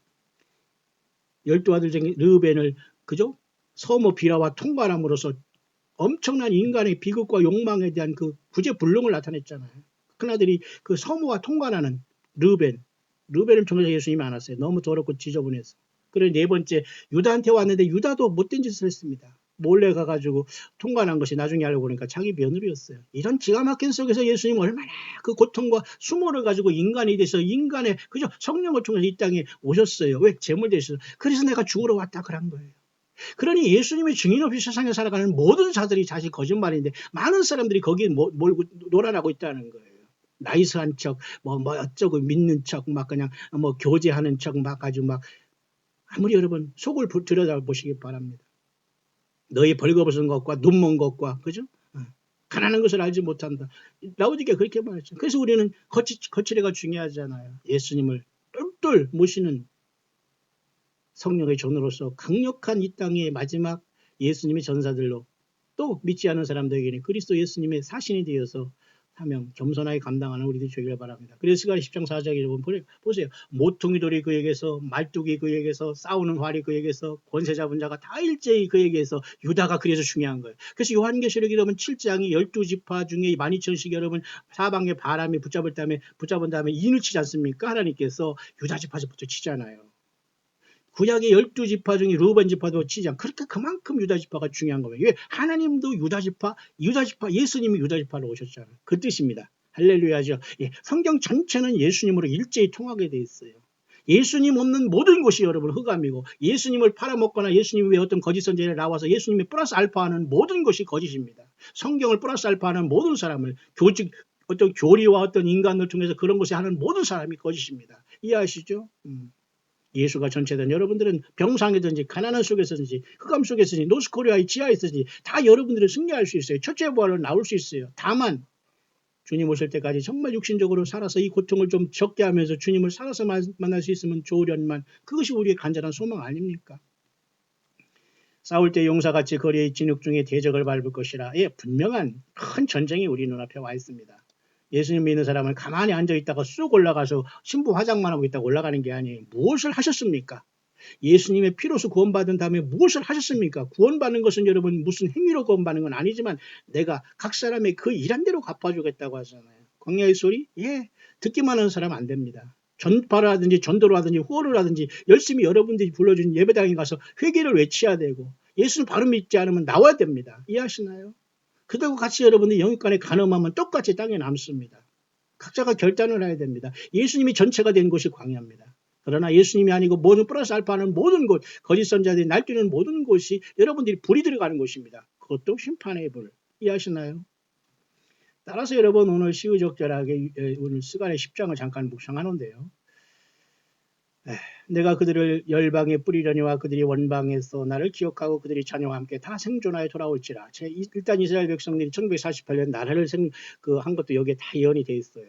12아들 중에 르우벤을 그죠? 서모 비라와 통관함으로써 엄청난 인간의 비극과 욕망에 대한 그 구제불능을 나타냈잖아요. 큰아들이 그 서모와 통관하는 르우벤을 통해서 예수님이 안 왔어요. 너무 더럽고 지저분해서. 그리고 네 번째 유다한테 왔는데 유다도 못된 짓을 했습니다. 몰래 가가지고 통관한 것이 나중에 알고 보니까 자기 며느리였어요. 이런 기가 막힌 속에서 예수님 얼마나 그 고통과 수모를 가지고 인간이 돼서 인간의 그죠 성령을 통해서 이 땅에 오셨어요. 왜? 제물 되셔서. 그래서 내가 죽으러 왔다 그런 거예요. 그러니 예수님의 증인 없이 세상에 살아가는 모든 자들이 사실 거짓말인데 많은 사람들이 거기에 몰고 놀아나고 있다는 거예요. 나이스한 척, 어쩌고 믿는 척, 막 그냥 교제하는 척, 막 가지고 막 아무리 여러분 속을 들여다보시기 바랍니다. 너희 벌거벗은 것과 눈먼 것과 그죠? 가난한 것을 알지 못한다. 라오디게가 그렇게 말했죠. 그래서 우리는 거칠애가 중요하잖아요. 예수님을 똘똘 모시는 성령의 전으로서 강력한 이 땅의 마지막 예수님의 전사들로 또 믿지 않은 사람들에게는 그리스도 예수님의 사신이 되어서 사명 겸손하게 감당하는 우리들이 되기를 바랍니다. 그래서 스가랴 10장 4절에 여러분 보세요. 모퉁이 돌이 그에게서 말뚝이 그에게서 싸우는 활이 그에게서 권세 잡은 자가 다 일제히 그에게서 유다가 그래서 중요한 거예요. 그래서 요한계시록 여러분 7장이 12지파 중에 12,000씩 여러분 사방의 바람이 붙잡은 다음에 인을 치지 않습니까? 하나님께서 유다 지파부터 치잖아요. 구약의 12지파 중에 르우벤 지파도 치지 않고 그렇게 그만큼 유다 지파가 중요한 거예요. 왜? 하나님도 유다 지파 예수님이 유다 지파로 오셨잖아요. 그 뜻입니다. 할렐루야죠. 예, 성경 전체는 예수님으로 일제히 통하게 돼 있어요. 예수님 없는 모든 것이 여러분 흑암이고 예수님을 팔아먹거나 예수님 외에 어떤 거짓 선지자가 나와서 예수님이 플러스 알파하는 모든 것이 거짓입니다. 성경을 플러스 알파하는 모든 사람을 어떤 교리와 어떤 인간을 통해서 그런 것을 하는 모든 사람이 거짓입니다. 이해하시죠? 예수가 전체된 여러분들은 병상이든지 가난한 속에서든지 흑암 속에서든지 노스코리아의 지하에서든지 다 여러분들은 승리할 수 있어요. 첫째 부활로 나올 수 있어요. 다만 주님 오실 때까지 정말 육신적으로 살아서 이 고통을 좀 적게 하면서 주님을 살아서 만날 수 있으면 좋으련만 그것이 우리의 간절한 소망 아닙니까? 싸울 때 용사같이 거리의 진흙 중에 대적을 밟을 것이라. 예, 분명한 큰 전쟁이 우리 눈앞에 와 있습니다. 예수님 믿는 사람은 가만히 앉아있다가 쑥 올라가서 신부 화장만 하고 있다가 올라가는 게 아니에요. 무엇을 하셨습니까? 예수님의 피로서 구원받은 다음에 무엇을 하셨습니까? 구원받는 것은 여러분 무슨 행위로 구원받는 건 아니지만 내가 각 사람의 그 일한 대로 갚아주겠다고 하잖아요. 광야의 소리? 예, 듣기만 하는 사람 안 됩니다. 전파를 하든지 전도를 하든지 후원을 하든지 열심히 여러분들이 불러준 예배당에 가서 회개를 외쳐야 되고 예수는 바로 믿지 않으면 나와야 됩니다. 이해하시나요? 그리고 같이 여러분들 영육간에 간음하면 똑같이 땅에 남습니다. 각자가 결단을 해야 됩니다. 예수님이 전체가 된 곳이 광야입니다. 그러나 예수님이 아니고 모든 플러스 알파는 모든 곳, 거짓 선자들이 날뛰는 모든 곳이 여러분들이 불이 들어가는 곳입니다. 그것도 심판의 불. 이해하시나요? 따라서 여러분 오늘 시의적절하게 오늘 스가랴 10장을 잠깐 묵상하는데요. 에, 내가 그들을 열방에 뿌리려니와 그들이 원방에서 나를 기억하고 그들이 자녀와 함께 다 생존하여 돌아올지라. 일단 이스라엘 백성들이 1948년 나라를 한 것도 여기에 다 예언이 돼 있어요.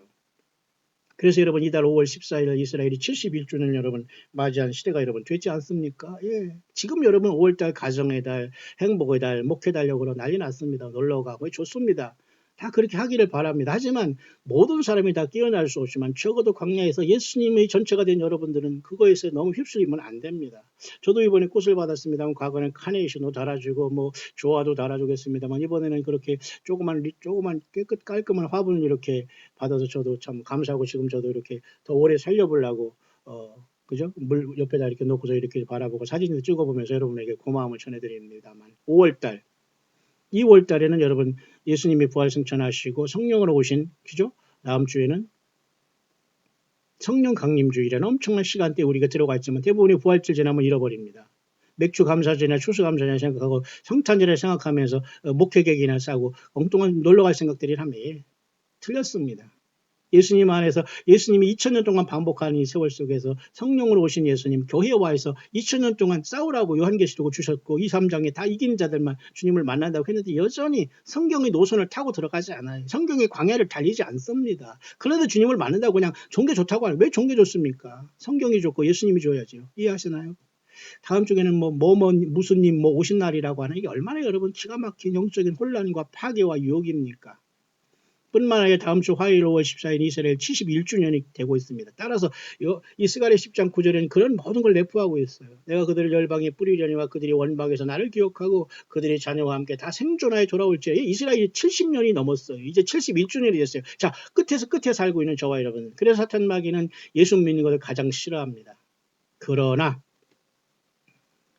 그래서 여러분 이달 5월 14일 이스라엘이 71주년 여러분 맞이한 시대가 여러분 됐지 않습니까? 예. 지금 여러분 5월달 가정의 달, 행복의 달, 목회 달력으로 난리 났습니다. 놀러 가고 좋습니다. 다 그렇게 하기를 바랍니다. 하지만 모든 사람이 다 깨어날 수 없지만 적어도 광야에서 예수님의 전체가 된 여러분들은 그거에서 너무 휩쓸리면 안 됩니다. 저도 이번에 꽃을 받았습니다만 과거에는 카네이션도 달아주고 뭐 조화도 달아주겠습니다만 이번에는 그렇게 조그만 깨끗 깔끔한 화분을 이렇게 받아서 저도 참 감사하고 지금 저도 이렇게 더 오래 살려보려고 그죠? 물 옆에다 이렇게 놓고서 이렇게 바라보고 사진도 찍어보면서 여러분에게 고마움을 전해드립니다만 5월달 2월 달에는 여러분 예수님이 부활 승천하시고 성령으로 오신 그죠? 다음 주에는 성령 강림주일이라는 엄청난 시간대에 우리가 들어가 있지만 대부분의 부활절 지나면 잃어버립니다. 맥주 감사제나 추수 감사제나 생각하고 성탄절에 생각하면서 목회객이나 싸고 엉뚱한 놀러갈 생각들이 하면 틀렸습니다. 예수님 안에서 예수님이 2000년 동안 반복하는 이 세월 속에서 성령으로 오신 예수님 교회에 와서 2000년 동안 싸우라고 요한계시록을 주셨고 2, 3장에 다 이긴 자들만 주님을 만난다고 했는데 여전히 성경의 노선을 타고 들어가지 않아요. 성경의 광야를 달리지 않습니다. 그런데 주님을 만난다고 그냥 종교 좋다고 하는 왜 종교 좋습니까? 성경이 좋고 예수님이 좋아야죠. 이해하시나요? 다음 주에는 무슨 님 오신 날이라고 하는 이게 얼마나 여러분 기가 막힌 영적인 혼란과 파괴와 유혹입니까? 뿐만 아니라 다음 주 화요일 5월 14일 이스라엘 71주년이 되고 있습니다. 따라서 이 스가랴 10장 9절에는 그런 모든 걸 내포하고 있어요. 내가 그들을 열방에 뿌리려니와 그들이 원방에서 나를 기억하고 그들의 자녀와 함께 다 생존하여 돌아올지. 이스라엘이 70년이 넘었어요. 이제 71주년이 됐어요. 자, 끝에서 끝에 살고 있는 저와 여러분. 그래서 사탄 마귀는 예수 믿는 것을 가장 싫어합니다. 그러나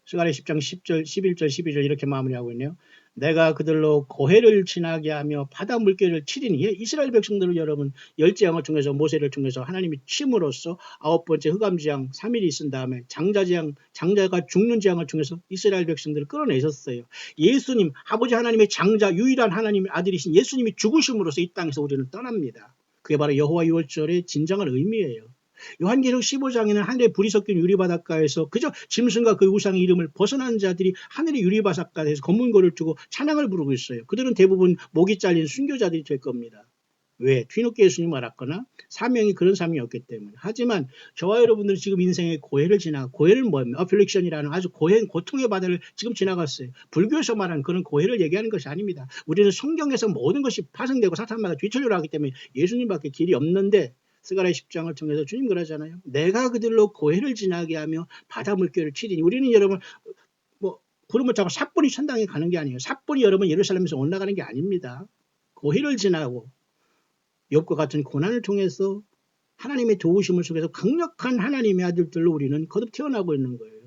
스가랴 10장 10절, 11절, 12절 이렇게 마무리하고 있네요. 내가 그들로 고해를 지나게 하며 바다 물결을 치리니 이스라엘 백성들을 여러분 열재앙을 통해서 모세를 통해서 하나님이 침으로써 9번째 흑암재앙 3일이 있은 다음에 장자가 죽는 재앙을 통해서 이스라엘 백성들을 끌어내셨어요. 예수님 아버지 하나님의 장자 유일한 하나님의 아들이신 예수님이 죽으심으로써 이 땅에서 우리는 떠납니다. 그게 바로 여호와 유월절의 진정한 의미예요. 요한계시록 15장에는 하늘에 불이 섞인 유리바닷가에서 그저 짐승과 그 우상의 이름을 벗어난 자들이 하늘의 유리바닷가에서 검은고를 두고 찬양을 부르고 있어요. 그들은 대부분 목이 잘린 순교자들이 될 겁니다. 왜? 뒤늦게 예수님을 알았거나 사명이 그런 사명이었기 때문에. 하지만 저와 여러분들은 지금 인생의 고해를 고해는 뭐입니까? 어플릭션이라는 아주 고통의 바다를 지금 지나갔어요. 불교에서 말하는 그런 고해를 얘기하는 것이 아닙니다. 우리는 성경에서 모든 것이 파생되고 사탄마다 뒤처리를 하기 때문에 예수님밖에 길이 없는데 스가랴 10장을 통해서 주님 그러잖아요. 내가 그들로 고해를 지나게 하며 바다 물결을 치리니. 우리는 여러분 구름을 타고 삿분이 천당에 가는 게 아니에요. 삿분이 여러분 예루살렘에서 올라가는 게 아닙니다. 고해를 지나고 욥과 같은 고난을 통해서 하나님의 도우심을 속에서 강력한 하나님의 아들들로 우리는 거듭 태어나고 있는 거예요.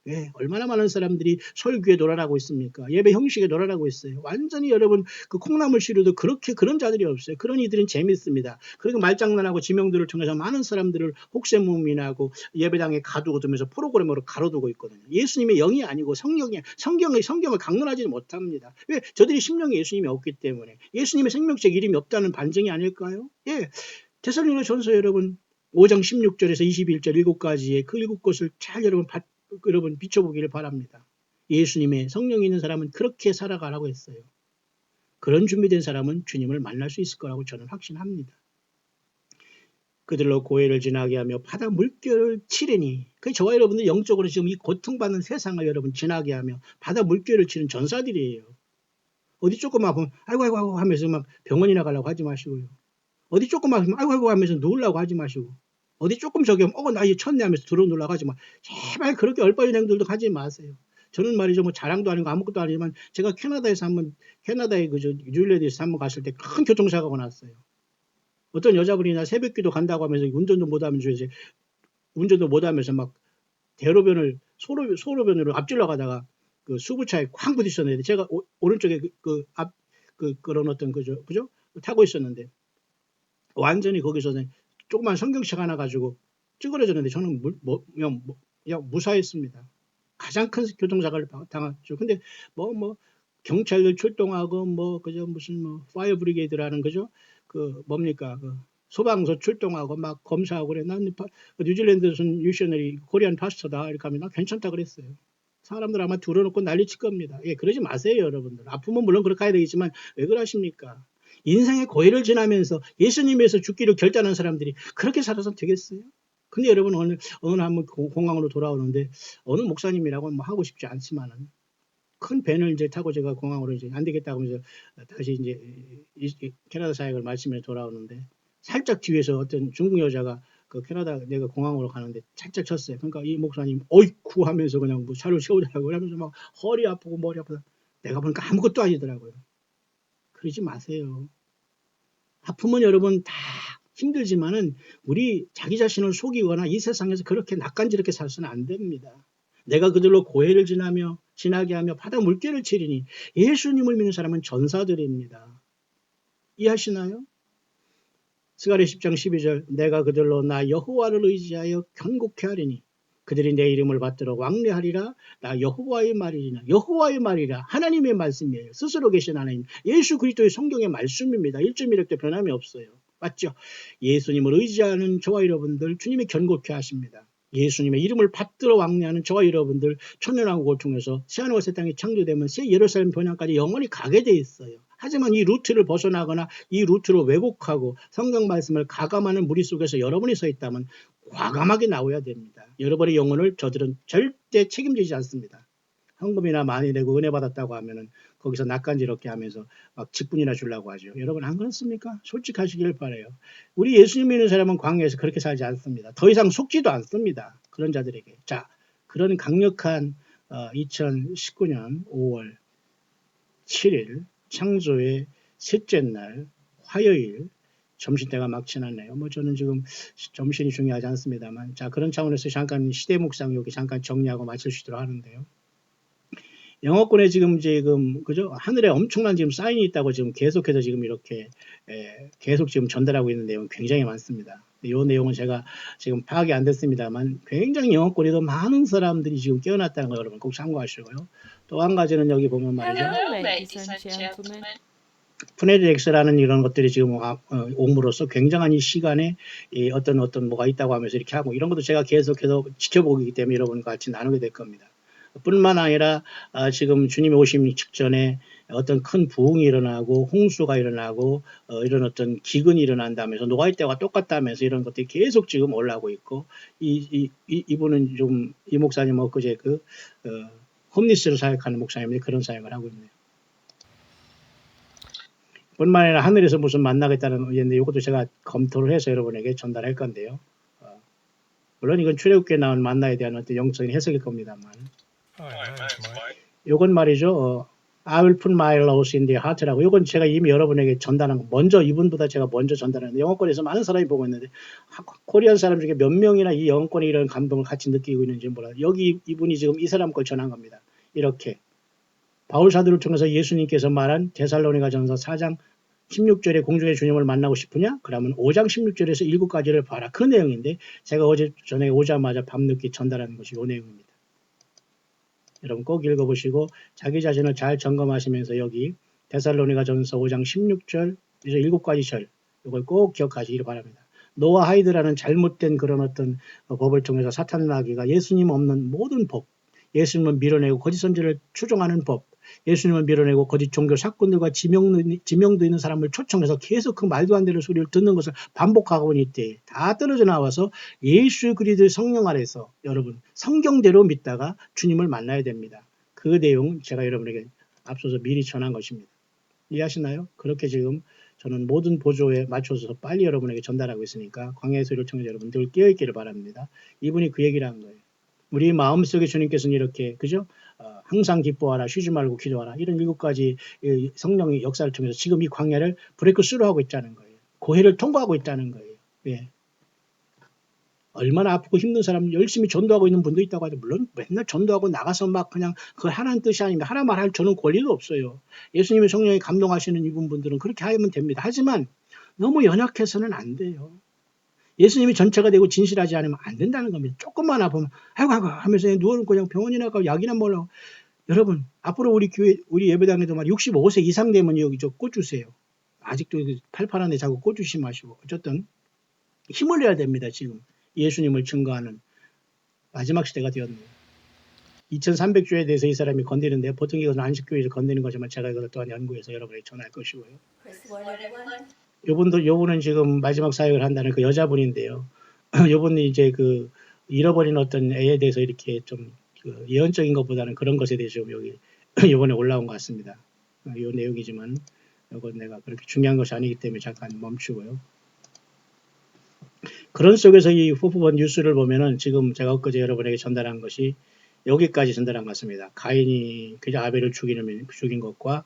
왜? 얼마나 많은 사람들이 설교에 놀아나고 있습니까? 예배 형식에 놀아나고 있어요. 완전히 여러분 그 콩나물 시루도 그런 자들이 없어요. 그런 이들은 재밌습니다. 그리고 말장난하고 지명들을 통해서 많은 사람들을 혹세무민하고 예배당에 가두고두면서 프로그램으로 가로두고 있거든요. 예수님의 영이 아니고 성경을 강론하지 못합니다. 왜? 저들이 심령에 예수님이 없기 때문에. 예수님의 생명책 이름이 없다는 반증이 아닐까요? 예. 데살로니가 전서 여러분 5장 16절에서 21절 7가지의 그 7것을 잘 여러분 비춰보기를 바랍니다. 예수님의 성령이 있는 사람은 그렇게 살아가라고 했어요. 그런 준비된 사람은 주님을 만날 수 있을 거라고 저는 확신합니다. 그들로 고해를 지나게 하며 바다 물결을 치르니 저와 여러분들 영적으로 지금 이 고통받는 세상을 여러분 지나게 하며 바다 물결을 치는 전사들이에요. 어디 조금 아프면 아이고 하면서 막 병원이나 가려고 하지 마시고요. 어디 조금 아프면 아이고 하면서 누우려고 하지 마시고 어디 조금 저기 하면 나 이거 쳤네 하면서 들어누려고 하지 마. 제발 그렇게 얼빠진 행동도 하지 마세요. 저는 말이죠 뭐 자랑도 아니고 아무것도 아니지만 제가 캐나다의 뉴질랜드에서 한번 갔을 때 큰 교통사고가 났어요. 어떤 여자분이 나 새벽기도 간다고 하면서 운전도 못하면서 막 대로변을 소로변으로 앞질러 가다가 그 수부차에 쾅 부딪혔는데 제가 오른쪽에 그런 어떤 그죠 타고 있었는데 완전히 거기서 조그만 성경책 하나 가지고 찌그러졌는데 저는 그냥 무사했습니다. 가장 큰 교통사고를 당했죠. 근데 경찰들 출동하고 그저 무슨 파이어 브리게이드라는 그죠 뭡니까 소방서 출동하고 막 검사하고 그래. 난 뉴질랜드 무슨 미셔너리 코리안 파스터다 이렇게 하면 나 괜찮다 그랬어요. 사람들 아마 둘러놓고 난리칠 겁니다. 예, 그러지 마세요, 여러분들. 아프면 물론 그렇게 해야 되겠지만 왜 그러십니까? 인생의 고해를 지나면서 예수님에서 죽기로 결단한 사람들이 그렇게 살아서 되겠어요? 근데 여러분 어느 한번 공항으로 돌아오는데 어느 목사님이라고 뭐 하고 싶지 않지만은 큰 밴을 이제 타고 제가 공항으로 이제 안 되겠다고 하면서 다시 이제 캐나다 사역을 마치며 돌아오는데 살짝 뒤에서 어떤 중국 여자가 그 캐나다 내가 공항으로 가는데 살짝 쳤어요. 그러니까 이 목사님 어이쿠 하면서 그냥 뭐 차를 세우더라고요. 하면서 막 허리 아프고 머리 아프다. 내가 보니까 아무것도 아니더라고요. 그러지 마세요. 아프면 여러분 다 힘들지만은 우리 자기 자신을 속이거나 이 세상에서 그렇게 낯간지럽게 살수는 안 됩니다. 내가 그들로 고해를 지나게 하며 바다 물결을 치리니 예수님을 믿는 사람은 전사들입니다. 이해하시나요? 스가랴 10장 12절 내가 그들로 나 여호와를 의지하여 견고케 하리니 그들이 내 이름을 받들어 왕래하리라. 나 여호와의 말이리라. 여호와의 말이라. 하나님의 말씀이에요. 스스로 계신 하나님. 예수 그리스도의 성경의 말씀입니다. 1.1획도 변함이 없어요. 맞죠? 예수님을 의지하는 저와 여러분들 주님이 견고케 하십니다. 예수님의 이름을 받들어 왕래하는 저와 여러분들 천년왕국을 통해서 새하늘과 새 땅이 창조되면 새 예루살렘 변양까지 영원히 가게 돼 있어요. 하지만 이 루트를 벗어나거나 이 루트로 왜곡하고 성경 말씀을 가감하는 무리 속에서 여러분이 서 있다면 과감하게 나와야 됩니다. 여러분의 영혼을 저들은 절대 책임지지 않습니다. 헌금이나 많이 내고 은혜 받았다고 하면은 거기서 낯간지럽게 하면서 막 직분이나 주려고 하죠. 여러분 안 그렇습니까? 솔직하시길 바라요. 우리 예수님 믿는 사람은 광야에서 그렇게 살지 않습니다. 더 이상 속지도 않습니다. 그런 자들에게. 자, 그런 강력한 2019년 5월 7일 창조의 셋째 날 화요일 점심때가 막 지났네요. 뭐 저는 지금 점심이 중요하지 않습니다만 자 그런 차원에서 잠깐 시대 묵상 여기 잠깐 정리하고 마칠 수 있도록 하는데요. 영어권에 지금 그죠? 하늘에 엄청난 지금 사인이 있다고 지금 계속해서 지금 이렇게 계속 지금 전달하고 있는 내용 굉장히 많습니다. 이 내용은 제가 지금 파악이 안 됐습니다만 굉장히 영어권에도 많은 사람들이 지금 깨어났다는 거 여러분 꼭 참고하시고요. 또 한 가지는 여기 보면 말이죠. Hello, ladies and gentlemen. 푸네리엑스라는 이런 것들이 지금 옴으로써 굉장한 이 시간에 어떤 뭐가 있다고 하면서 이렇게 하고 이런 것도 제가 계속해서 지켜보기 때문에 여러분과 같이 나누게 될 겁니다. 뿐만 아니라 지금 주님이 오심 직전에 어떤 큰 부흥이 일어나고 홍수가 일어나고 이런 어떤 기근이 일어난다면서 노아의 때와 똑같다면서 이런 것들이 계속 지금 올라오고 있고 이분은 좀 이 목사님 엊그제 홈리스를 사역하는 목사님이 그런 사역을 하고 있네요. 뿐만 아니라 하늘에서 무슨 만나겠다는 의견인데 이것도 제가 검토를 해서 여러분에게 전달할 건데요. 물론 이건 출애굽기에 나온 만나에 대한 어떤 영적인 해석일 겁니다만 이건 말이죠. I will put my laws in their heart라고 이건 제가 이미 여러분에게 전달한 거 먼저 이분보다 제가 먼저 전달했는데 영어권에서 많은 사람이 보고 있는데 코리안 사람 중에 몇 명이나 이 영어권에 이런 감동을 같이 느끼고 있는지 몰라요. 여기 이분이 지금 이 사람 걸 전한 겁니다. 이렇게 바울 사도를 통해서 예수님께서 말한 데살로니가전서 4장 16절에 공중의 주님을 만나고 싶으냐? 그러면 5장 16절에서 7가지를 봐라. 그 내용인데 제가 어제 저녁에 오자마자 밤늦게 전달하는 것이 이 내용입니다. 여러분 꼭 읽어보시고 자기 자신을 잘 점검하시면서 여기 데살로니가전서 5장 16절에서 7가지 절 이걸 꼭 기억하시길 바랍니다. 노아 하이드라는 잘못된 그런 어떤 법을 통해서 사탄 마귀가 예수님 없는 모든 법, 예수님을 밀어내고 거짓 선지를 추종하는 법, 예수님을 밀어내고 거짓 종교 사건들과 지명도 있는 사람을 초청해서 계속 그 말도 안 되는 소리를 듣는 것을 반복하고 있는 이때 다 떨어져 나와서 예수 그리스도의 성령 아래서 여러분 성경대로 믿다가 주님을 만나야 됩니다. 그 내용 제가 여러분에게 앞서서 미리 전한 것입니다. 이해하시나요? 그렇게 지금 저는 모든 보조에 맞춰서 빨리 여러분에게 전달하고 있으니까 광야의 소리를 통해 여러분들 깨어있기를 바랍니다. 이분이 그 얘기를 한 거예요. 우리 마음속에 주님께서는 이렇게 그죠? 항상 기뻐하라 쉬지 말고 기도하라 이런 7가지 성령의 역사를 통해서 지금 이 광야를 브레이크 스루 하고 있다는 거예요. 고해를 통과하고 있다는 거예요. 예. 얼마나 아프고 힘든 사람 열심히 전도하고 있는 분도 있다고 하죠. 물론 맨날 전도하고 나가서 막 그냥 그 하나는 뜻이 아닙니다. 하나 말할 저는 권리도 없어요. 예수님의 성령에 감동하시는 이분들은 그렇게 하면 됩니다. 하지만 너무 연약해서는 안 돼요. 예수님이 전체가 되고 진실하지 않으면 안 된다는 겁니다. 조금만 아프면 아이고 하면서 누워놓고 그냥 병원이나 가고 약이나 먹으려고. 여러분 앞으로 우리 교회 우리 예배당에도 말 65세 이상 되면 여기 저 꽂 주세요. 아직도 팔팔한데 자꾸 꽂 주시 마시고 어쨌든 힘을 내야 됩니다. 지금 예수님을 증거하는 마지막 시대가 되었네요. 2300주에 대해서 이 사람이 건드리는데 보통 이것은 안식교회에서 건드리는 거지만 제가 이것을 또한 연구해서 여러분에게 전할 것이고요. 요분은 지금 마지막 사역을 한다는 그 여자분인데요. 요분이 이제 그 잃어버린 어떤 애에 대해서 이렇게 좀 그 예언적인 것보다는 그런 것에 대해서 좀 여기 요번에 올라온 것 같습니다. 요 내용이지만 요건 내가 그렇게 중요한 것이 아니기 때문에 잠깐 멈추고요. 그런 속에서 이 후프번 뉴스를 보면은 지금 제가 엊그제 여러분에게 전달한 것이 여기까지 전달한 것 같습니다. 가인이 그저 아벨을 죽인 것과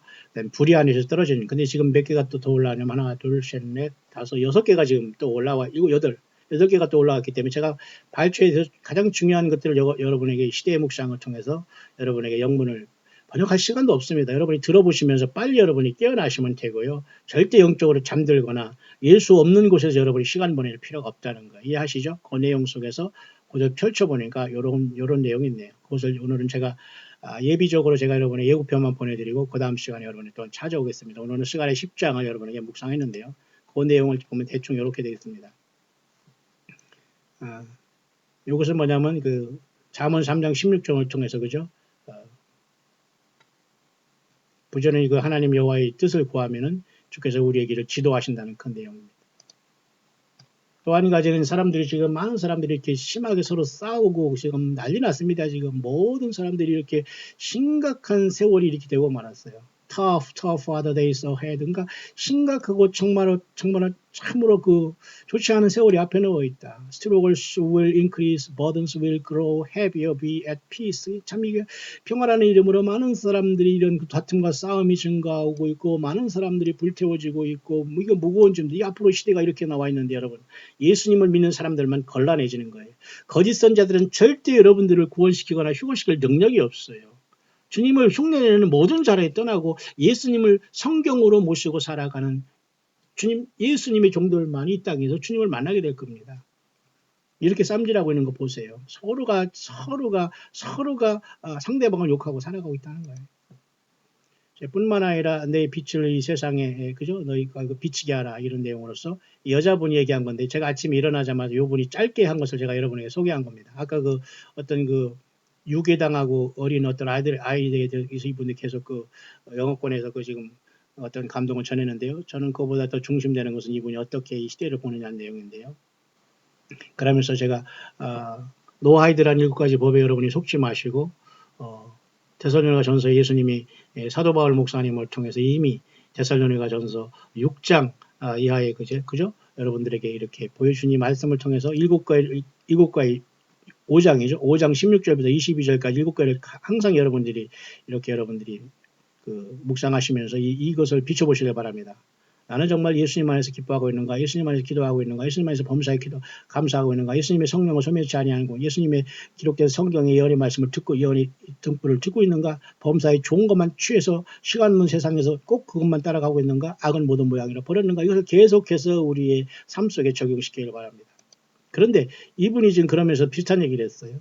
불이 안에서 떨어지는. 근데 지금 몇 개가 또 더 올라오냐면 하나, 둘, 셋, 넷, 다섯, 여섯 개가 지금 또 올라와. 이거 여덟 개가 또 올라왔기 때문에 제가 발췌해서 가장 중요한 것들을 여러분에게 시대의 묵상을 통해서 여러분에게 영문을 번역할 시간도 없습니다. 여러분이 들어보시면서 빨리 여러분이 깨어나시면 되고요. 절대 영적으로 잠들거나 예수 없는 곳에서 여러분이 시간 보낼 필요가 없다는 거 이해하시죠? 그 내용 속에서 그걸 펼쳐보니까 요런 내용이 있네요. 그것을 오늘은 제가 예비적으로 제가 여러분의 예고편만 보내드리고 그 다음 시간에 여러분이 또 찾아오겠습니다. 오늘은 스가랴 10장을 여러분에게 묵상했는데요. 그 내용을 보면 대충 이렇게 되어 있습니다. 이것은 뭐냐면 그 잠언 3장 16절을 통해서 그죠? 부전은 그 하나님 여호와의 뜻을 구하면은 주께서 우리에게 지도하신다는 큰 내용입니다. 또 한 가지는 사람들이 지금 많은 사람들이 이렇게 심하게 서로 싸우고 지금 난리 났습니다. 지금 모든 사람들이 이렇게 심각한 세월이 이렇게 되고 말았어요. tough are the days ahead. 그러니까 심각하고 정말로 참으로 그 좋지 않은 세월이 앞에 놓여 있다. struggles will increase, burdens will grow heavier, be at peace. 참 이게 평화라는 이름으로 많은 사람들이 이런 다툼과 싸움이 증가하고 있고 많은 사람들이 불태워지고 있고 이거 무거운 점들. 이 앞으로 시대가 이렇게 나와 있는데 여러분 예수님을 믿는 사람들만 곤란해지는 거예요. 거짓 선자들은 절대 여러분들을 구원시키거나 휴거시킬 능력이 없어요. 주님을 흉내내는 모든 자리에 떠나고 예수님을 성경으로 모시고 살아가는 예수님의 종들만 이 땅에서 주님을 만나게 될 겁니다. 이렇게 쌈질하고 있는 거 보세요. 서로가 상대방을 욕하고 살아가고 있다는 거예요. 뿐만 아니라 내 빛을 이 세상에 그죠? 너희가 비치게 하라 이런 내용으로서 여자분이 얘기한 건데 제가 아침에 일어나자마자 요 분이 짧게 한 것을 제가 여러분에게 소개한 겁니다. 아까 그 어떤 그 유괴당하고 어린 어떤 아이들에 대해서 이분이 계속 그 영어권에서 그 지금 어떤 감동을 전했는데요. 저는 그보다 더 중심되는 것은 이분이 어떻게 이 시대를 보느냐는 내용인데요. 그러면서 제가 노하이드란 7가지 법에 여러분이 속지 마시고 데살로니가 전서 예수님이 사도 바울 목사님을 통해서 이미 데살로니가 전서 6장 이하의 그죠? 여러분들에게 이렇게 보여준 이 말씀을 통해서 7가지 5장이죠. 5장 16절부터 22절까지 7가지를 항상 여러분들이 그 묵상하시면서 이것을 비춰보시길 바랍니다. 나는 정말 예수님 안에서 기뻐하고 있는가? 예수님 안에서 기도하고 있는가? 예수님 안에서 범사에 감사하고 있는가? 예수님의 성령을 소멸치 아니하고 예수님의 기록된 성경의 예언의 말씀을 듣고 예언의 등불을 듣고 있는가? 범사에 좋은 것만 취해서 시간 없는 세상에서 꼭 그것만 따라가고 있는가? 악은 모든 모양이라 버렸는가? 이것을 계속해서 우리의 삶 속에 적용시키길 바랍니다. 그런데 이분이 지금 그러면서 비슷한 얘기를 했어요.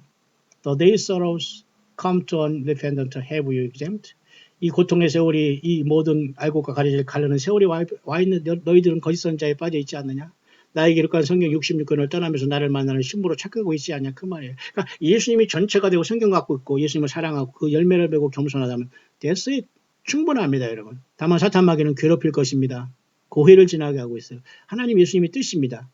The day sorrows come to an independent have you exempt? 이 고통의 세월이 이 모든 알곡과 가르는 세월이 와 있는 너희들은 거짓 선자에 빠져 있지 않느냐? 나에게 기록한 성경 66권을 떠나면서 나를 만나는 신부로 착각하고 있지 않냐 그 말이에요. 그러니까 예수님이 전체가 되고 성경 갖고 있고 예수님을 사랑하고 그 열매를 맺고 겸손하다면 됐어요. 충분합니다 여러분. 다만 사탄 마귀는 괴롭힐 것입니다. 고해를 지나게 하고 있어요. 하나님 예수님의 뜻입니다.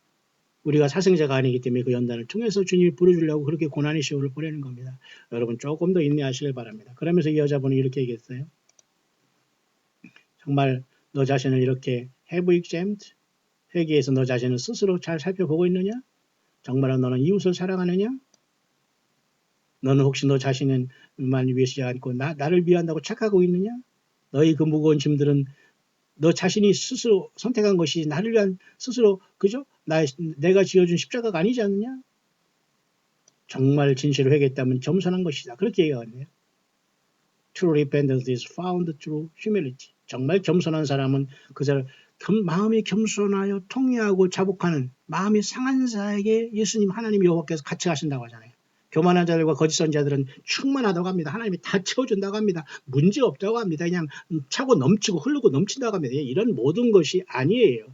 우리가 사생자가 아니기 때문에 그 연단을 통해서 주님이 부르주려고 그렇게 고난의 시호를 보내는 겁니다. 여러분 조금 더 인내하시길 바랍니다. 그러면서 이 여자분이 이렇게 얘기했어요. 정말 너 자신을 이렇게 have exempt? 회개에서 너 자신을 스스로 잘 살펴보고 있느냐? 정말 너는 이웃을 사랑하느냐? 너는 혹시 너 자신만 위해서 않고 나를 위한다고 착하고 있느냐? 너희 그 무거운 짐들은 너 자신이 스스로 선택한 것이 나를 위한 스스로 그죠? 내가 지어준 십자가가 아니지 않느냐? 정말 진실을 회개했다면 겸손한 것이다. 그렇게 얘기하네요. True repentance is found through humility. 정말 겸손한 사람은 그 사람 마음이 겸손하여 통회하고 자복하는 마음이 상한 자에게 예수님 하나님 여호와께서 같이 하신다고 하잖아요. 교만한 자들과 거짓 선자들은 충만하다고 합니다. 하나님이 다 채워준다고 합니다. 문제 없다고 합니다. 그냥 차고 넘치고 흐르고 넘친다고 합니다. 이런 모든 것이 아니에요.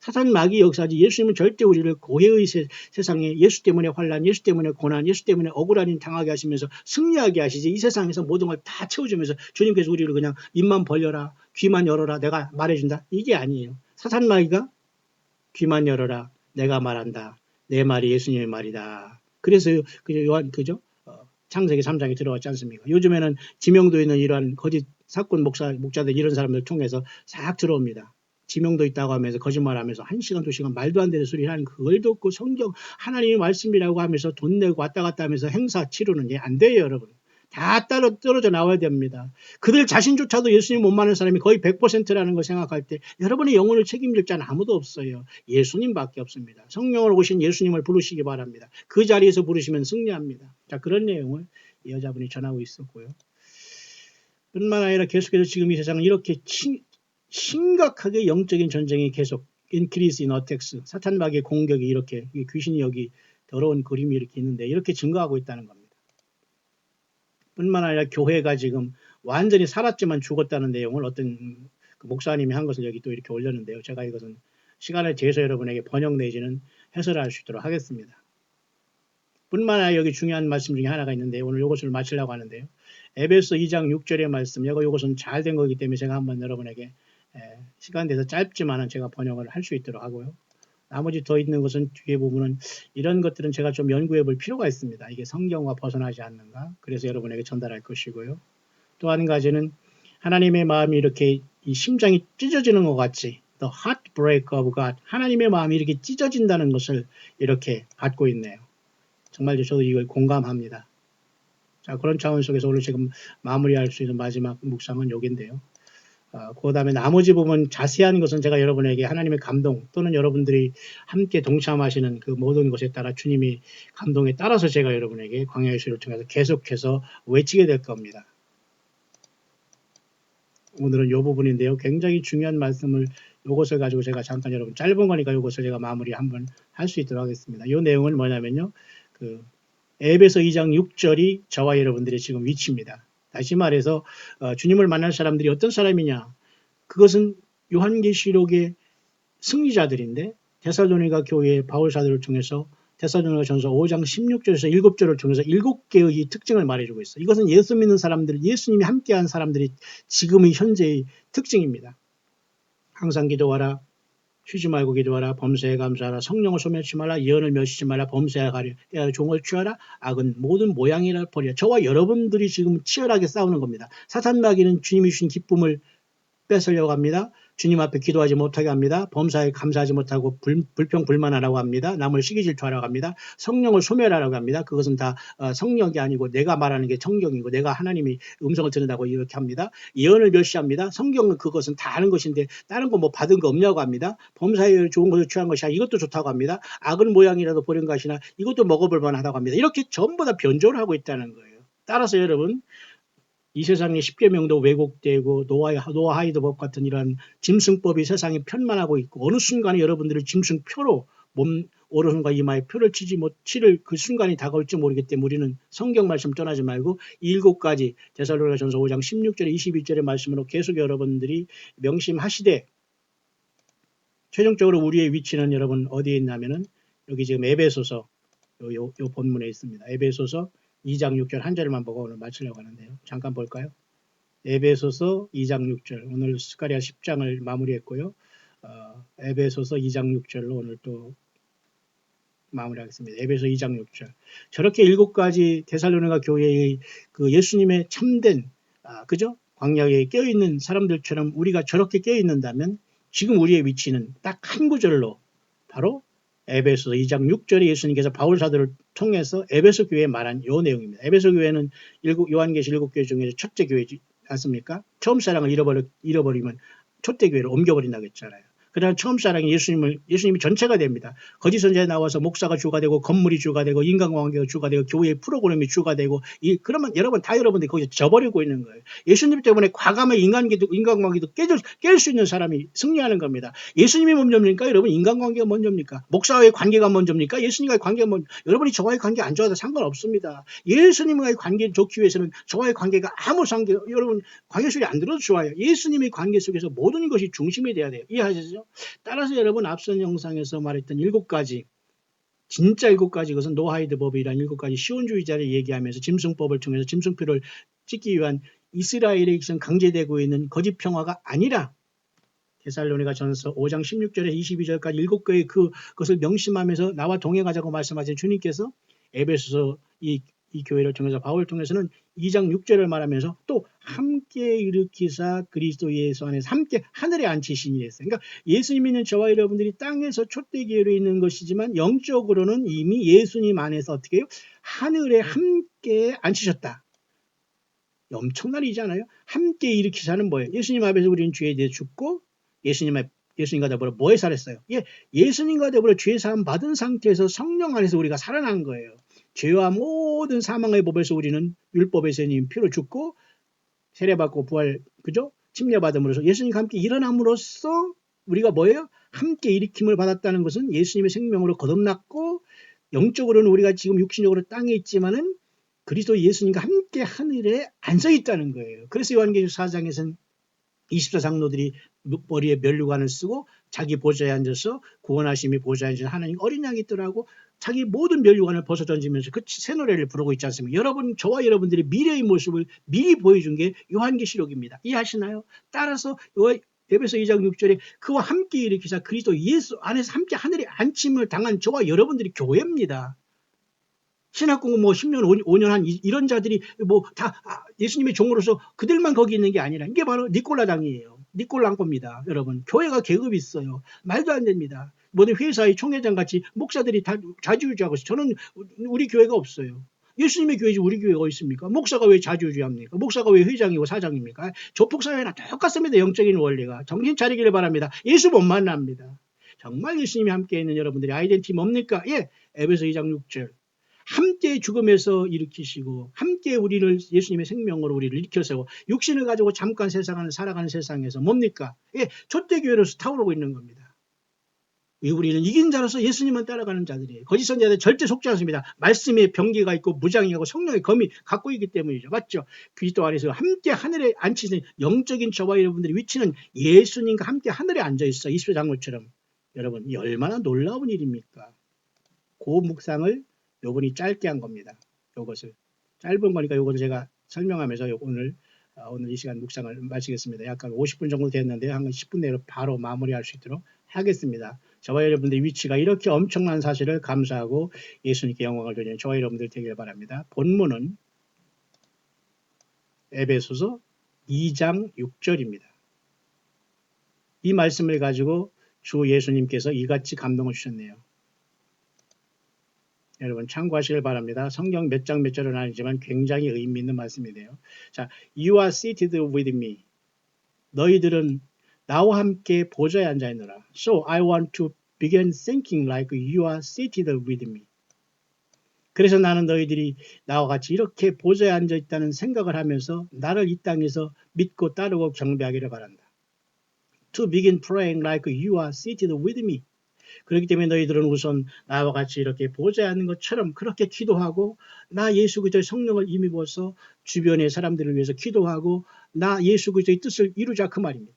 사탄 마귀 역사지 예수님은 절대 우리를 고해의 세상에 예수 때문에 환난, 예수 때문에 고난, 예수 때문에 억울한 일 당하게 하시면서 승리하게 하시지 이 세상에서 모든 걸 다 채워주면서 주님께서 우리를 그냥 입만 벌려라, 귀만 열어라, 내가 말해준다. 이게 아니에요. 사탄 마귀가 귀만 열어라, 내가 말한다. 내 말이 예수님의 말이다. 그래서 요한 그죠? 창세기 3장에 들어왔지 않습니까? 요즘에는 지명도 있는 이러한 거짓 사건 목자들 이런 사람들 통해서 싹 들어옵니다. 지명도 있다고 하면서 거짓말하면서 1시간 2시간 말도 안 되는 소리를 하는 그걸 듣고 성경 하나님의 말씀이라고 하면서 돈 내고 왔다 갔다 하면서 행사 치르는 게 안 돼요, 여러분. 다 떨어져 나와야 됩니다. 그들 자신조차도 예수님 못 만난 사람이 거의 100%라는 걸 생각할 때 여러분의 영혼을 책임질 자는 아무도 없어요. 예수님밖에 없습니다. 성령으로 오신 예수님을 부르시기 바랍니다. 그 자리에서 부르시면 승리합니다. 자, 그런 내용을 이 여자분이 전하고 있었고요. 뿐만 아니라 계속해서 지금 이 세상은 이렇게 심각하게 영적인 전쟁이 계속 increase in attacks, 사탄 마귀의 공격이 이렇게 귀신이 여기 더러운 그림이 이렇게 있는데 이렇게 증가하고 있다는 겁니다. 뿐만 아니라 교회가 지금 완전히 살았지만 죽었다는 내용을 어떤 그 목사님이 한 것을 여기 또 이렇게 올렸는데요. 제가 이것은 시간을 재서 여러분에게 번역 내지는 해설할 수 있도록 하겠습니다. 뿐만 아니라 여기 중요한 말씀 중에 하나가 있는데 오늘 이것을 마치려고 하는데요. 에베소 2장 6절의 말씀, 이것은 잘 된 거기 때문에 제가 한번 여러분에게 시간 돼서 짧지만은 제가 번역을 할 수 있도록 하고요. 나머지 더 있는 것은 뒤에 부분은 이런 것들은 제가 좀 연구해 볼 필요가 있습니다. 이게 성경과 벗어나지 않는가? 그래서 여러분에게 전달할 것이고요. 또 한 가지는 하나님의 마음이 이렇게 이 심장이 찢어지는 것 같이 The heartbreak of God, 하나님의 마음이 이렇게 찢어진다는 것을 이렇게 받고 있네요. 정말 저도 이걸 공감합니다. 자, 그런 차원 속에서 오늘 지금 마무리할 수 있는 마지막 묵상은 여기인데요. 그 다음에 나머지 부분 자세한 것은 제가 여러분에게 하나님의 감동 또는 여러분들이 함께 동참하시는 그 모든 것에 따라 주님이 감동에 따라서 제가 여러분에게 광야의 수를 통해서 계속해서 외치게 될 겁니다. 오늘은 이 부분인데요. 굉장히 중요한 말씀을 이것을 가지고 제가 잠깐 여러분 짧은 거니까 이것을 제가 마무리 한번 할 수 있도록 하겠습니다. 이 내용은 뭐냐면요. 에베소 2장 6절이 저와 여러분들의 지금 위치입니다. 다시 말해서 주님을 만날 사람들이 어떤 사람이냐. 그것은 요한계시록의 승리자들인데 데살로니가 교회의 바울사도를 통해서 데살로니가 전서 5장 16절에서 7절을 통해서 7개의 특징을 말해주고 있어요. 이것은 예수 믿는 사람들, 예수님이 함께한 사람들이 지금의 현재의 특징입니다. 항상 기도하라. 쉬지 말고 기도하라. 범사에 감사하라. 성령을 소멸치 말라. 예언을 멸시지 말라. 범사에 가려. 종을 취하라. 악은 모든 모양이라 버려. 저와 여러분들이 지금 치열하게 싸우는 겁니다. 사탄 마귀는 주님이 주신 기쁨을 뺏으려고 합니다. 주님 앞에 기도하지 못하게 합니다. 범사에 감사하지 못하고 불평불만하라고 합니다. 남을 시기 질투하라고 합니다. 성령을 소멸하라고 합니다. 그것은 다 성령이 아니고 내가 말하는 게 성경이고 내가 하나님이 음성을 듣는다고 이렇게 합니다. 예언을 멸시합니다. 성경은 그것은 다 아는 것인데 다른 거 뭐 받은 거 없냐고 합니다. 범사에 좋은 것을 취한 것이야 이것도 좋다고 합니다. 악은 모양이라도 버린 것이나 이것도 먹어볼 만하다고 합니다. 이렇게 전부 다 변조를 하고 있다는 거예요. 따라서 여러분 이 세상의 10계명도 왜곡되고 노아 하이드 법 같은 이런 짐승법이 세상에 편만하고 있고 어느 순간에 여러분들이 짐승표로 몸 오른손과 이마에 표를 치를 그 순간이 다가올지 모르기 때문에 우리는 성경 말씀 떠나지 말고 7가지 데살로니가 전서 5장 16절에 22절의 말씀으로 계속 여러분들이 명심하시되 최종적으로 우리의 위치는 여러분 어디에 있냐면은 여기 지금 에베소서 요 본문에 있습니다. 에베소서 2장 6절 한 절만 보고 오늘 마치려고 하는데요. 잠깐 볼까요? 에베소서 2장 6절 오늘 스가랴 10장을 마무리했고요. 에베소서 2장 6절로 오늘 또 마무리하겠습니다. 에베소 2장 6절 저렇게 7가지 데살로니가 교회의 그 예수님의 참된 그죠? 광야에 깨어있는 사람들처럼 우리가 저렇게 깨어있는다면 지금 우리의 위치는 딱 한 구절로 바로 에베소 2장 6절에 예수님께서 바울사도를 통해서 에베소 교회에 말한 요 내용입니다. 에베소 교회는 요한계시 7교회 중에서 첫째 교회지 않습니까? 처음 사랑을 잃어버리면 첫째 교회를 옮겨버린다고 했잖아요. 그러나 처음 사랑이 예수님이 전체가 됩니다. 거짓 선지자에 나와서 목사가 주가 되고 건물이 주가 되고 인간관계가 주가 되고 교회의 프로그램이 주가 되고 그러면 여러분들이 거기서 져버리고 있는 거예요. 예수님 때문에 과감하게 인간관계도 깰 수 있는 사람이 승리하는 겁니다. 예수님이 먼저입니까? 여러분 인간관계가 먼저입니까? 목사와의 관계가 먼저입니까? 예수님과의 관계가 먼저. 여러분이 저와의 관계 안 좋아도 상관없습니다. 예수님과의 관계를 좋기 위해서는 저와의 관계가 여러분 관계 소리 안 들어도 좋아요. 예수님의 관계 속에서 모든 것이 중심이 돼야 돼요. 이해하시죠? 아시나요? 따라서 여러분 앞선 영상에서 말했던 7가지 진짜 7가지 그것은 노하이드 법이란 7가지 시온주의자를 얘기하면서 짐승법을 통해서 짐승표를 찍기 위한 이스라엘에 강제되고 있는 거짓 평화가 아니라 데살로니가 전서 5장 16절에서 22절까지 7개의 그것을 명심하면서 나와 동행하자고 말씀하신 주님께서 에베소서 이 교회를 통해서 바울을 통해서는 2장 6절을 말하면서 또 함께 일으키사 그리스도 예수 안에서 함께 하늘에 앉히시니 했어요. 그러니까 예수님 있는 저와 여러분들이 땅에서 촛대기로 있는 것이지만 영적으로는 이미 예수님 안에서 어떻게 해요? 하늘에 함께 앉히셨다. 엄청난 일이잖아요. 함께 일으키사는 뭐예요? 예수님 앞에서 우리는 죄에 대해 죽고 예수님과 더불어 뭐에 살았어요? 예수님과 더불어 죄 사함 받은 상태에서 성령 안에서 우리가 살아난 거예요. 죄와 모든 사망의 법에서 우리는 율법에서 님 피로 죽고 세례받고 부활, 그죠? 침례받음으로써 예수님과 함께 일어남으로써 우리가 뭐예요? 함께 일으킴을 받았다는 것은 예수님의 생명으로 거듭났고 영적으로는 우리가 지금 육신적으로 땅에 있지만은 그리스도 예수님과 함께 하늘에 앉아 있다는 거예요. 그래서 요한계시록 4장에서는 24장로들이 머리에 면류관을 쓰고 자기 보좌에 앉아서 구원하심이 보좌에 앉은 하나님 어린 양이 있더라고 자기 모든 면류관을 벗어 던지면서 그 새 노래를 부르고 있지 않습니까? 여러분, 저와 여러분들이 미래의 모습을 미리 보여준 게 요한계시록입니다. 이해하시나요? 따라서 에베소 2장 6절에 그와 함께 일으키사 그리스도 예수 안에서 함께 하늘에 앉힘을 당한 저와 여러분들이 교회입니다. 신학공부 10년, 5년 한 이런 자들이 다 예수님의 종으로서 그들만 거기 있는 게 아니라 이게 바로 니콜라당이에요. 니콜랑고입니다. 여러분, 교회가 계급이 있어요. 말도 안 됩니다. 모든 회사의 총회장 같이 목사들이 다 좌지우지하고 있어요. 저는 우리 교회가 없어요. 예수님의 교회지 우리 교회가 어디 있습니까? 목사가 왜 좌지우지합니까? 목사가 왜 회장이고 사장입니까? 조폭사회나 똑같습니다. 영적인 원리가. 정신 차리기를 바랍니다. 예수 못 만납니다. 정말 예수님이 함께 있는 여러분들이 아이덴티티 뭡니까? 에베소 2장 6절. 함께 죽음에서 일으키시고 함께 우리를 예수님의 생명으로 우리를 일으켜세고 육신을 가지고 잠깐 세상을 살아가는 세상에서 뭡니까? 촛대교회로서 타오르고 있는 겁니다. 우리는 이긴 자로서 예수님만 따라가는 자들이에요. 거짓 선지자들 절대 속지 않습니다. 말씀에 병기가 있고 무장이고 성령의 검이 갖고 있기 때문이죠. 맞죠? 그리스도 안에서 함께 하늘에 앉히신 영적인 저와 여러분들의 위치는 예수님과 함께 하늘에 앉아 있어. 20세 장로처럼. 여러분, 이 얼마나 놀라운 일입니까? 그 묵상을 요번이 짧게 한 겁니다. 요것을 짧은 거니까 요것을 제가 설명하면서 오늘 이 시간 묵상을 마치겠습니다. 약간 50분 정도 됐는데 한 10분 내로 바로 마무리할 수 있도록 하겠습니다. 저와 여러분들의 위치가 이렇게 엄청난 사실을 감사하고 예수님께 영광을 돌리는 저와 여러분들 되길 바랍니다. 본문은 에베소서 2장 6절입니다. 이 말씀을 가지고 주 예수님께서 이같이 감동을 주셨네요. 여러분 참고하시길 바랍니다. 성경 몇 장 몇 절은 아니지만 굉장히 의미 있는 말씀이네요. 자, You are seated with me. 너희들은 나와 함께 보좌에 앉아 있노라. So I want to begin thinking like you are seated with me. 그래서 나는 너희들이 나와 같이 이렇게 보좌에 앉아 있다는 생각을 하면서 나를 이 땅에서 믿고 따르고 경배하기를 바란다. To begin praying like you are seated with me. 그렇기 때문에 너희들은 우선 나와 같이 이렇게 보좌에 앉는 것처럼 그렇게 기도하고 나 예수 그리스도의 성령을 힘입어서 주변의 사람들을 위해서 기도하고 나 예수 그리스도의 뜻을 이루자 그 말입니다.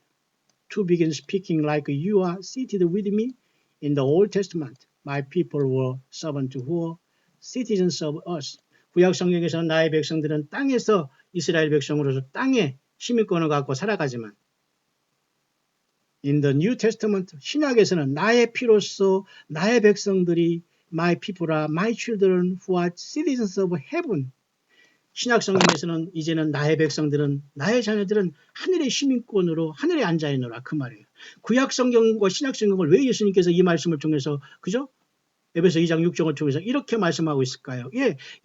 To begin speaking like you are seated with me in the Old Testament. My people were servants who were citizens of us. 구약 성경에서는 나의 백성들은 땅에서 이스라엘 백성으로서 땅에 시민권을 갖고 살아가지만 In the New Testament, 신약에서는 나의 피로써 나의 백성들이 my people are my children who are citizens of heaven. 신약 성경에서는 이제는 나의 백성들은 나의 자녀들은 하늘의 시민권으로 하늘에 앉아 있노라 그 말이에요. 구약 성경과 신약 성경을 왜 예수님께서 이 말씀을 통해서 그죠? 에베소 2장 6절을 통해서 이렇게 말씀하고 있을까요?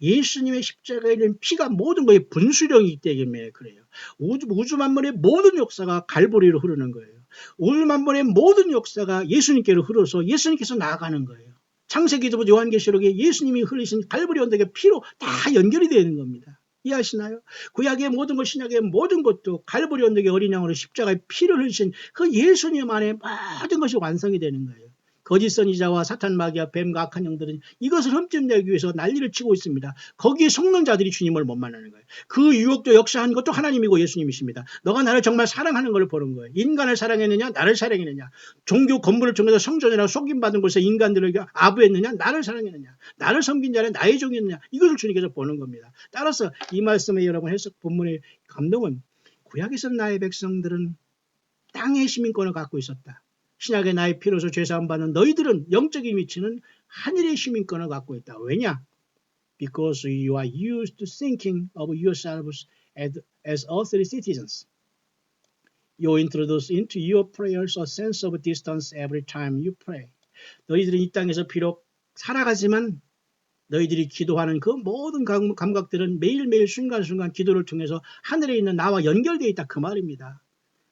예수님의 십자가에 있는 피가 모든 것의 분수령이기 때문에 그래요. 우주 만물의 모든 역사가 갈보리로 흐르는 거예요. 우주 만물의 모든 역사가 예수님께로 흘러서 예수님께서 나아가는 거예요. 창세기부터 요한계시록에 예수님이 흘리신 갈보리 언덕의 피로 다 연결이 되는 겁니다. 이해하시나요? 구약의 모든 것, 신약의 모든 것도 갈보리 언덕의 어린 양으로 십자가의 피를 흘리신 그 예수님 안에 모든 것이 완성이 되는 거예요. 거짓 선지자와 사탄 마귀와 뱀과 악한 영들은 이것을 흠집내기 위해서 난리를 치고 있습니다. 거기에 속는 자들이 주님을 못 만나는 거예요. 그 유혹도 역사한 것도 하나님이고 예수님이십니다. 너가 나를 정말 사랑하는 걸 보는 거예요. 인간을 사랑했느냐 나를 사랑했느냐. 종교 건물을 통해서 성전이라고 속임받은 곳에서 인간들에게 아부했느냐 나를 사랑했느냐. 나를 섬긴 자는 나의 종이었느냐. 이것을 주님께서 보는 겁니다. 따라서 이 말씀의 여러분 해석 본문의 감동은 구약에서 나의 백성들은 땅의 시민권을 갖고 있었다. 신약의 나의 피로서 죄사함 받는 너희들은 영적인 위치는 하늘의 시민권을 갖고 있다. 왜냐? Because you are used to thinking of yourselves as earthly citizens. You introduce into your prayers a sense of distance every time you pray. 너희들은 이 땅에서 비록 살아가지만 너희들이 기도하는 그 모든 감각들은 매일매일 순간순간 기도를 통해서 하늘에 있는 나와 연결되어 있다. 그 말입니다.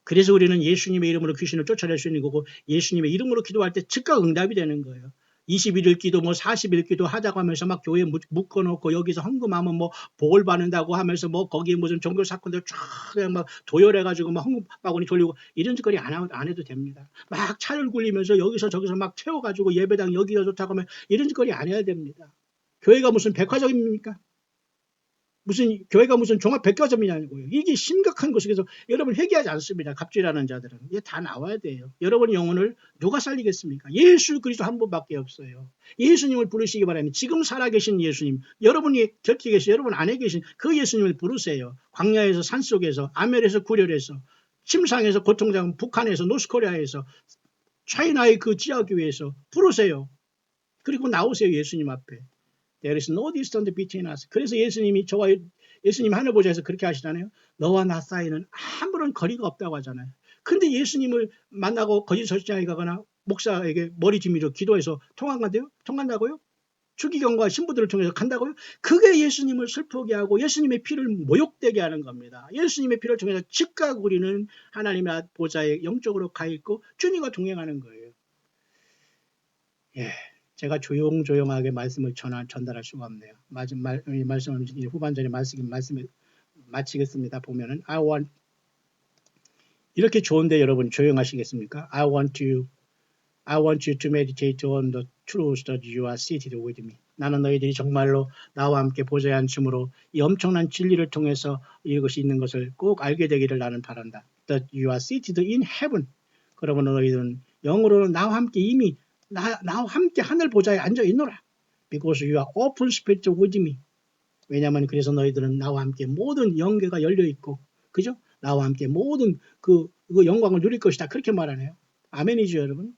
그래서 우리는 예수님의 이름으로 귀신을 쫓아낼 수 있는 거고 예수님의 이름으로 기도할 때 즉각 응답이 되는 거예요. 21일 기도 40일 기도 하자고 하면서 막 교회에 묶어놓고 여기서 헌금하면 복을 받는다고 하면서 거기에 무슨 종교 사건들 쫙 그냥 막 도열해가지고 막 헌금 바구니 돌리고 이런 짓거리 안 해도 됩니다. 막 차를 굴리면서 여기서 저기서 막 태워가지고 예배당 여기가 좋다고 하면 이런 짓거리 안 해야 됩니다. 교회가 무슨 백화점입니까? 교회가 무슨 종합 백화점이냐고요. 이게 심각한 것이어서 여러분 회개하지 않습니다. 갑질하는 자들은. 이게 다 나와야 돼요. 여러분의 영혼을 누가 살리겠습니까? 예수 그리스도 한 분밖에 없어요. 예수님을 부르시기 바랍니다. 지금 살아계신 예수님, 여러분이 곁에 계신 여러분 안에 계신 그 예수님을 부르세요. 광야에서 산속에서 아멜에서 구렬에서 침상에서 고통당 북한에서 노스코리아에서 차이나의 그 지하교회에서 부르세요. 그리고 나오세요. 예수님 앞에. There is no distance between us. 그래서 예수님이 예수님 하늘 보좌에서 그렇게 하시잖아요. 너와 나 사이는 아무런 거리가 없다고 하잖아요. 근데 예수님을 만나고 거짓 설정에 가거나 목사에게 머리 지미로 기도해서 통한다고요? 추기경과 신부들을 통해서 간다고요? 그게 예수님을 슬프게 하고 예수님의 피를 모욕되게 하는 겁니다. 예수님의 피를 통해서 즉각 우리는 하나님의 보좌에 영적으로 가 있고 주님과 동행하는 거예요. 예. 제가 조용조용하게 말씀을 전달할 수가 없네요. 말씀을 후반전에 말씀을 마치겠습니다. 보면은 이렇게 좋은데 여러분 조용하시겠습니까? I want you to meditate on the truth that you are seated with me. 나는 너희들이 정말로 나와 함께 보좌에 앉음으로 이 엄청난 진리를 통해서 이것이 있는 것을 꼭 알게 되기를 나는 바란다. That you are seated in heaven. 그러면 너희들은 영으로는 나와 함께 이미 나와 함께 하늘 보좌에 앉아 있노라. Because you are open spirit with me. 왜냐하면 그래서 너희들은 나와 함께 모든 영계가 열려 있고, 그죠? 나와 함께 모든 그 영광을 누릴 것이다. 그렇게 말하네요. 아멘이죠, 여러분.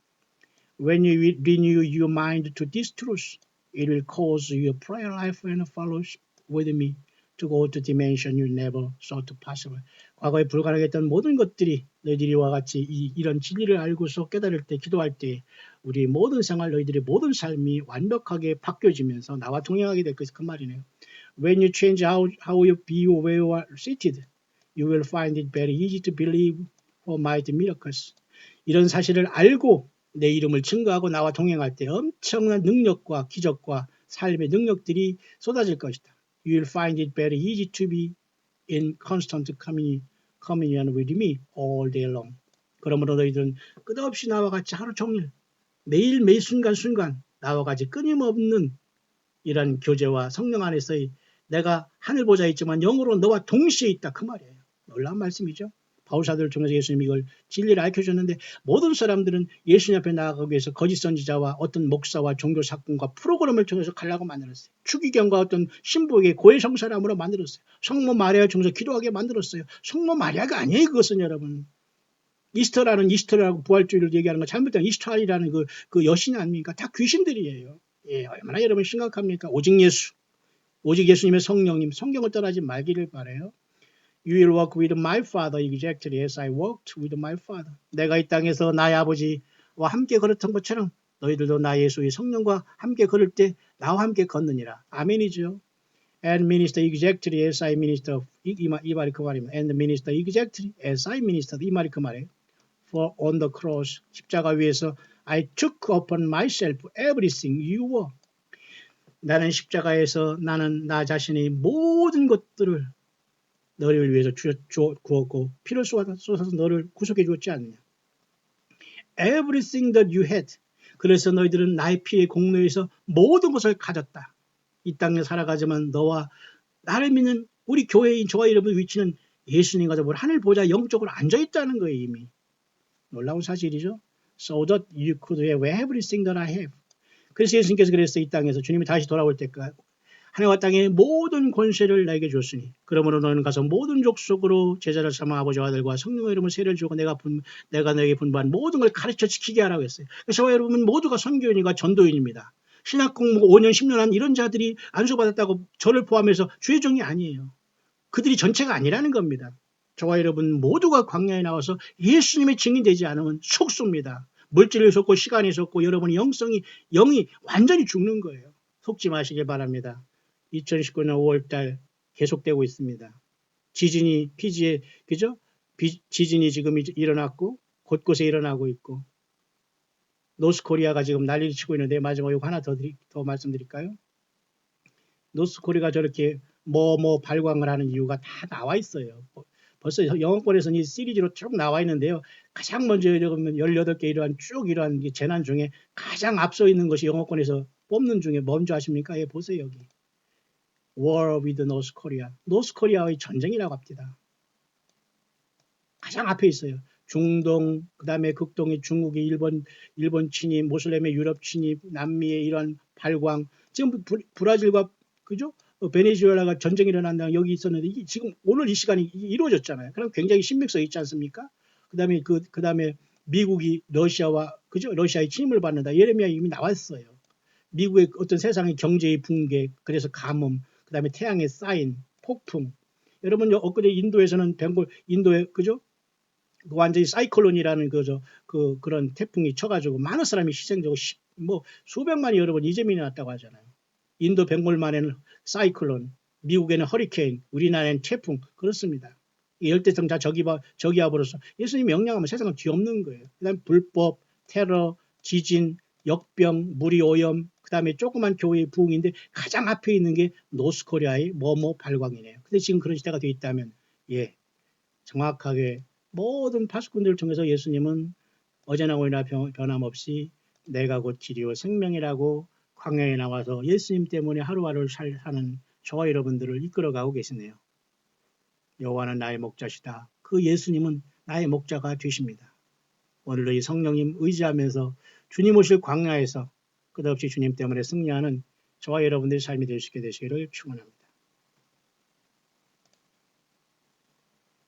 When you renew your mind to this truth, it will cause your prayer life and fellowship with me to go to dimension you never thought possible. 과거에 불가능했던 모든 것들이 너희들이와 같이 이런 진리를 알고서 깨달을 때, 기도할 때 우리 모든 생활, 너희들의 모든 삶이 완벽하게 바뀌어지면서 나와 동행하게 될 것이 그 말이네요. When you change how you be where you are seated, you will find it very easy to believe for mighty miracles. 이런 사실을 알고 내 이름을 증거하고 나와 동행할 때 엄청난 능력과 기적과 삶의 능력들이 쏟아질 것이다. You will find it very easy to be in constant communion with me all day long. 그러므로 너희들은 끝없이 나와 같이 하루 종일 매일 순간순간 나와 같이 끊임없는 이런 교제와 성령 안에서의 내가 하늘 보좌에 있지만 영으로 너와 동시에 있다. 그 말이에요. 놀라운 말씀이죠. 바울사도를 통해서 예수님이 이걸 진리를 알려주셨는데 모든 사람들은 예수님 앞에 나아가기 위해서 거짓 선지자와 어떤 목사와 종교 사건과 프로그램을 통해서 가려고 만들었어요. 추기경과 어떤 신부에게 고해성 사람으로 만들었어요. 성모 마리아를 통해서 기도하게 만들었어요. 성모 마리아가 아니에요. 그것은 여러분. 이스터라고 부활주의를 얘기하는 거 잘못된 이스터알이라는 그 여신 아닙니까? 다 귀신들이에요. 예, 얼마나 여러분 심각합니까? 오직 예수님의 성경을 떠나지 말기를 바라요. You will walk with my Father exactly as I walked with my Father. 내가 이 땅에서 나의 아버지와 함께 걸었던 것처럼 너희들도 나 예수의 성령과 함께 걸을 때 나와 함께 걷느니라. 아멘이죠. And minister exactly as I minister. 이 말이 그 말입니다. And minister exactly as I ministered. 이 말이 그 말이에요. For on the cross, 십자가 위에서 I took upon myself everything you were. 나는 십자가에서 나는 나 자신의 모든 것들을 너를 위해서 구웠고 피를 쏟아서 너를 구속해 주었지 않느냐. Everything that you had. 그래서 너희들은 나의 피의 공로에서 모든 것을 가졌다. 이 땅에 살아가지만 너와 나를 믿는 우리 교회인 저와 여러분의 위치는 예수님과 더불어 하늘 보좌 영적으로 앉아있다는 거예요. 이미. 놀라운 사실이죠. So that you could have everything that I have. 그래서 예수님께서 그랬어요. 이 땅에서 주님이 다시 돌아올 때까지 하늘과 땅의 모든 권세를 나에게 줬으니 그러므로 너는 가서 모든 족속으로 제자를 삼아 아버지와 아들과 성령의 이름으로 세례를 주고 내가 너에게 분부한 모든 걸 가르쳐 지키게 하라고 했어요. 그래서 저와 여러분 모두가 선교인과 전도인입니다. 신학 공부 5년 10년 한 이런 자들이 안수받았다고 저를 포함해서 주의 종이 아니에요. 그들이 전체가 아니라는 겁니다. 저와 여러분 모두가 광야에 나와서 예수님의 증인되지 않으면 속습니다. 물질이 속고 시간이 속고 여러분의 영이 완전히 죽는 거예요. 속지 마시길 바랍니다. 2019년 5월달 계속되고 있습니다. 지진이 피지에 그죠? 지진이 지금 일어났고 곳곳에 일어나고 있고 노스코리아가 지금 난리를 치고 있는데 마지막으로 하나 더 말씀드릴까요? 노스코리아가 저렇게 발광을 하는 이유가 다 나와 있어요. 벌써 영어권에서는 이 시리즈로 쭉 나와 있는데요. 가장 먼저 여러분 18개 이러한 재난 중에 가장 앞서 있는 것이 영어권에서 뽑는 중에 뭔지 아십니까? 예, 보세요 여기. War with North Korea. 노스코리아의 전쟁이라고 합니다. 가장 앞에 있어요. 중동, 그 다음에 극동의 중국이 일본 침입, 모슬렘의 유럽 침입, 남미의 이러한 발광. 지금 브라질과 그죠? 베네수엘라가 전쟁이 일어난다는 여기 있었는데 지금 오늘 이 시간이 이루어졌잖아요. 그럼 굉장히 신빙성이 있지 않습니까? 그다음에 그다음에 미국이 러시아와 그죠? 러시아의 침입을 받는다. 예레미야 이미 나왔어요. 미국의 어떤 세상의 경제의 붕괴, 그래서 가뭄, 그다음에 태양의 사인, 폭풍. 여러분 엊그제 인도에서는 인도에 그죠? 완전히 사이클론이라는 그런 태풍이 쳐가지고 많은 사람이 희생되고 수백만이 여러분 이재민이 났다고 하잖아요. 인도 벵골만에는 사이클론, 미국에는 허리케인, 우리나라에는 태풍. 그렇습니다. 열대성자 저기압으로서 예수님 명령하면 세상은 뒤엎는 거예요. 그다음에 불법, 테러, 지진, 역병, 물이 오염, 그다음에 조그만 교회의 부흥인데 가장 앞에 있는 게 노스코리아의 발광이네요. 근데 지금 그런 시대가 돼 있다면 정확하게 모든 파수꾼들을 통해서 예수님은 어제나 오늘나 변함없이 내가 곧 길이요 생명이라고 광야에 나와서 예수님 때문에 하루하루를 사는 저와 여러분들을 이끌어가고 계시네요. 여호와는 나의 목자시다. 그 예수님은 나의 목자가 되십니다. 오늘도 이 성령님 의지하면서 주님 오실 광야에서 끝없이 주님 때문에 승리하는 저와 여러분들의 삶이 될 수 있게 되시기를 축원합니다.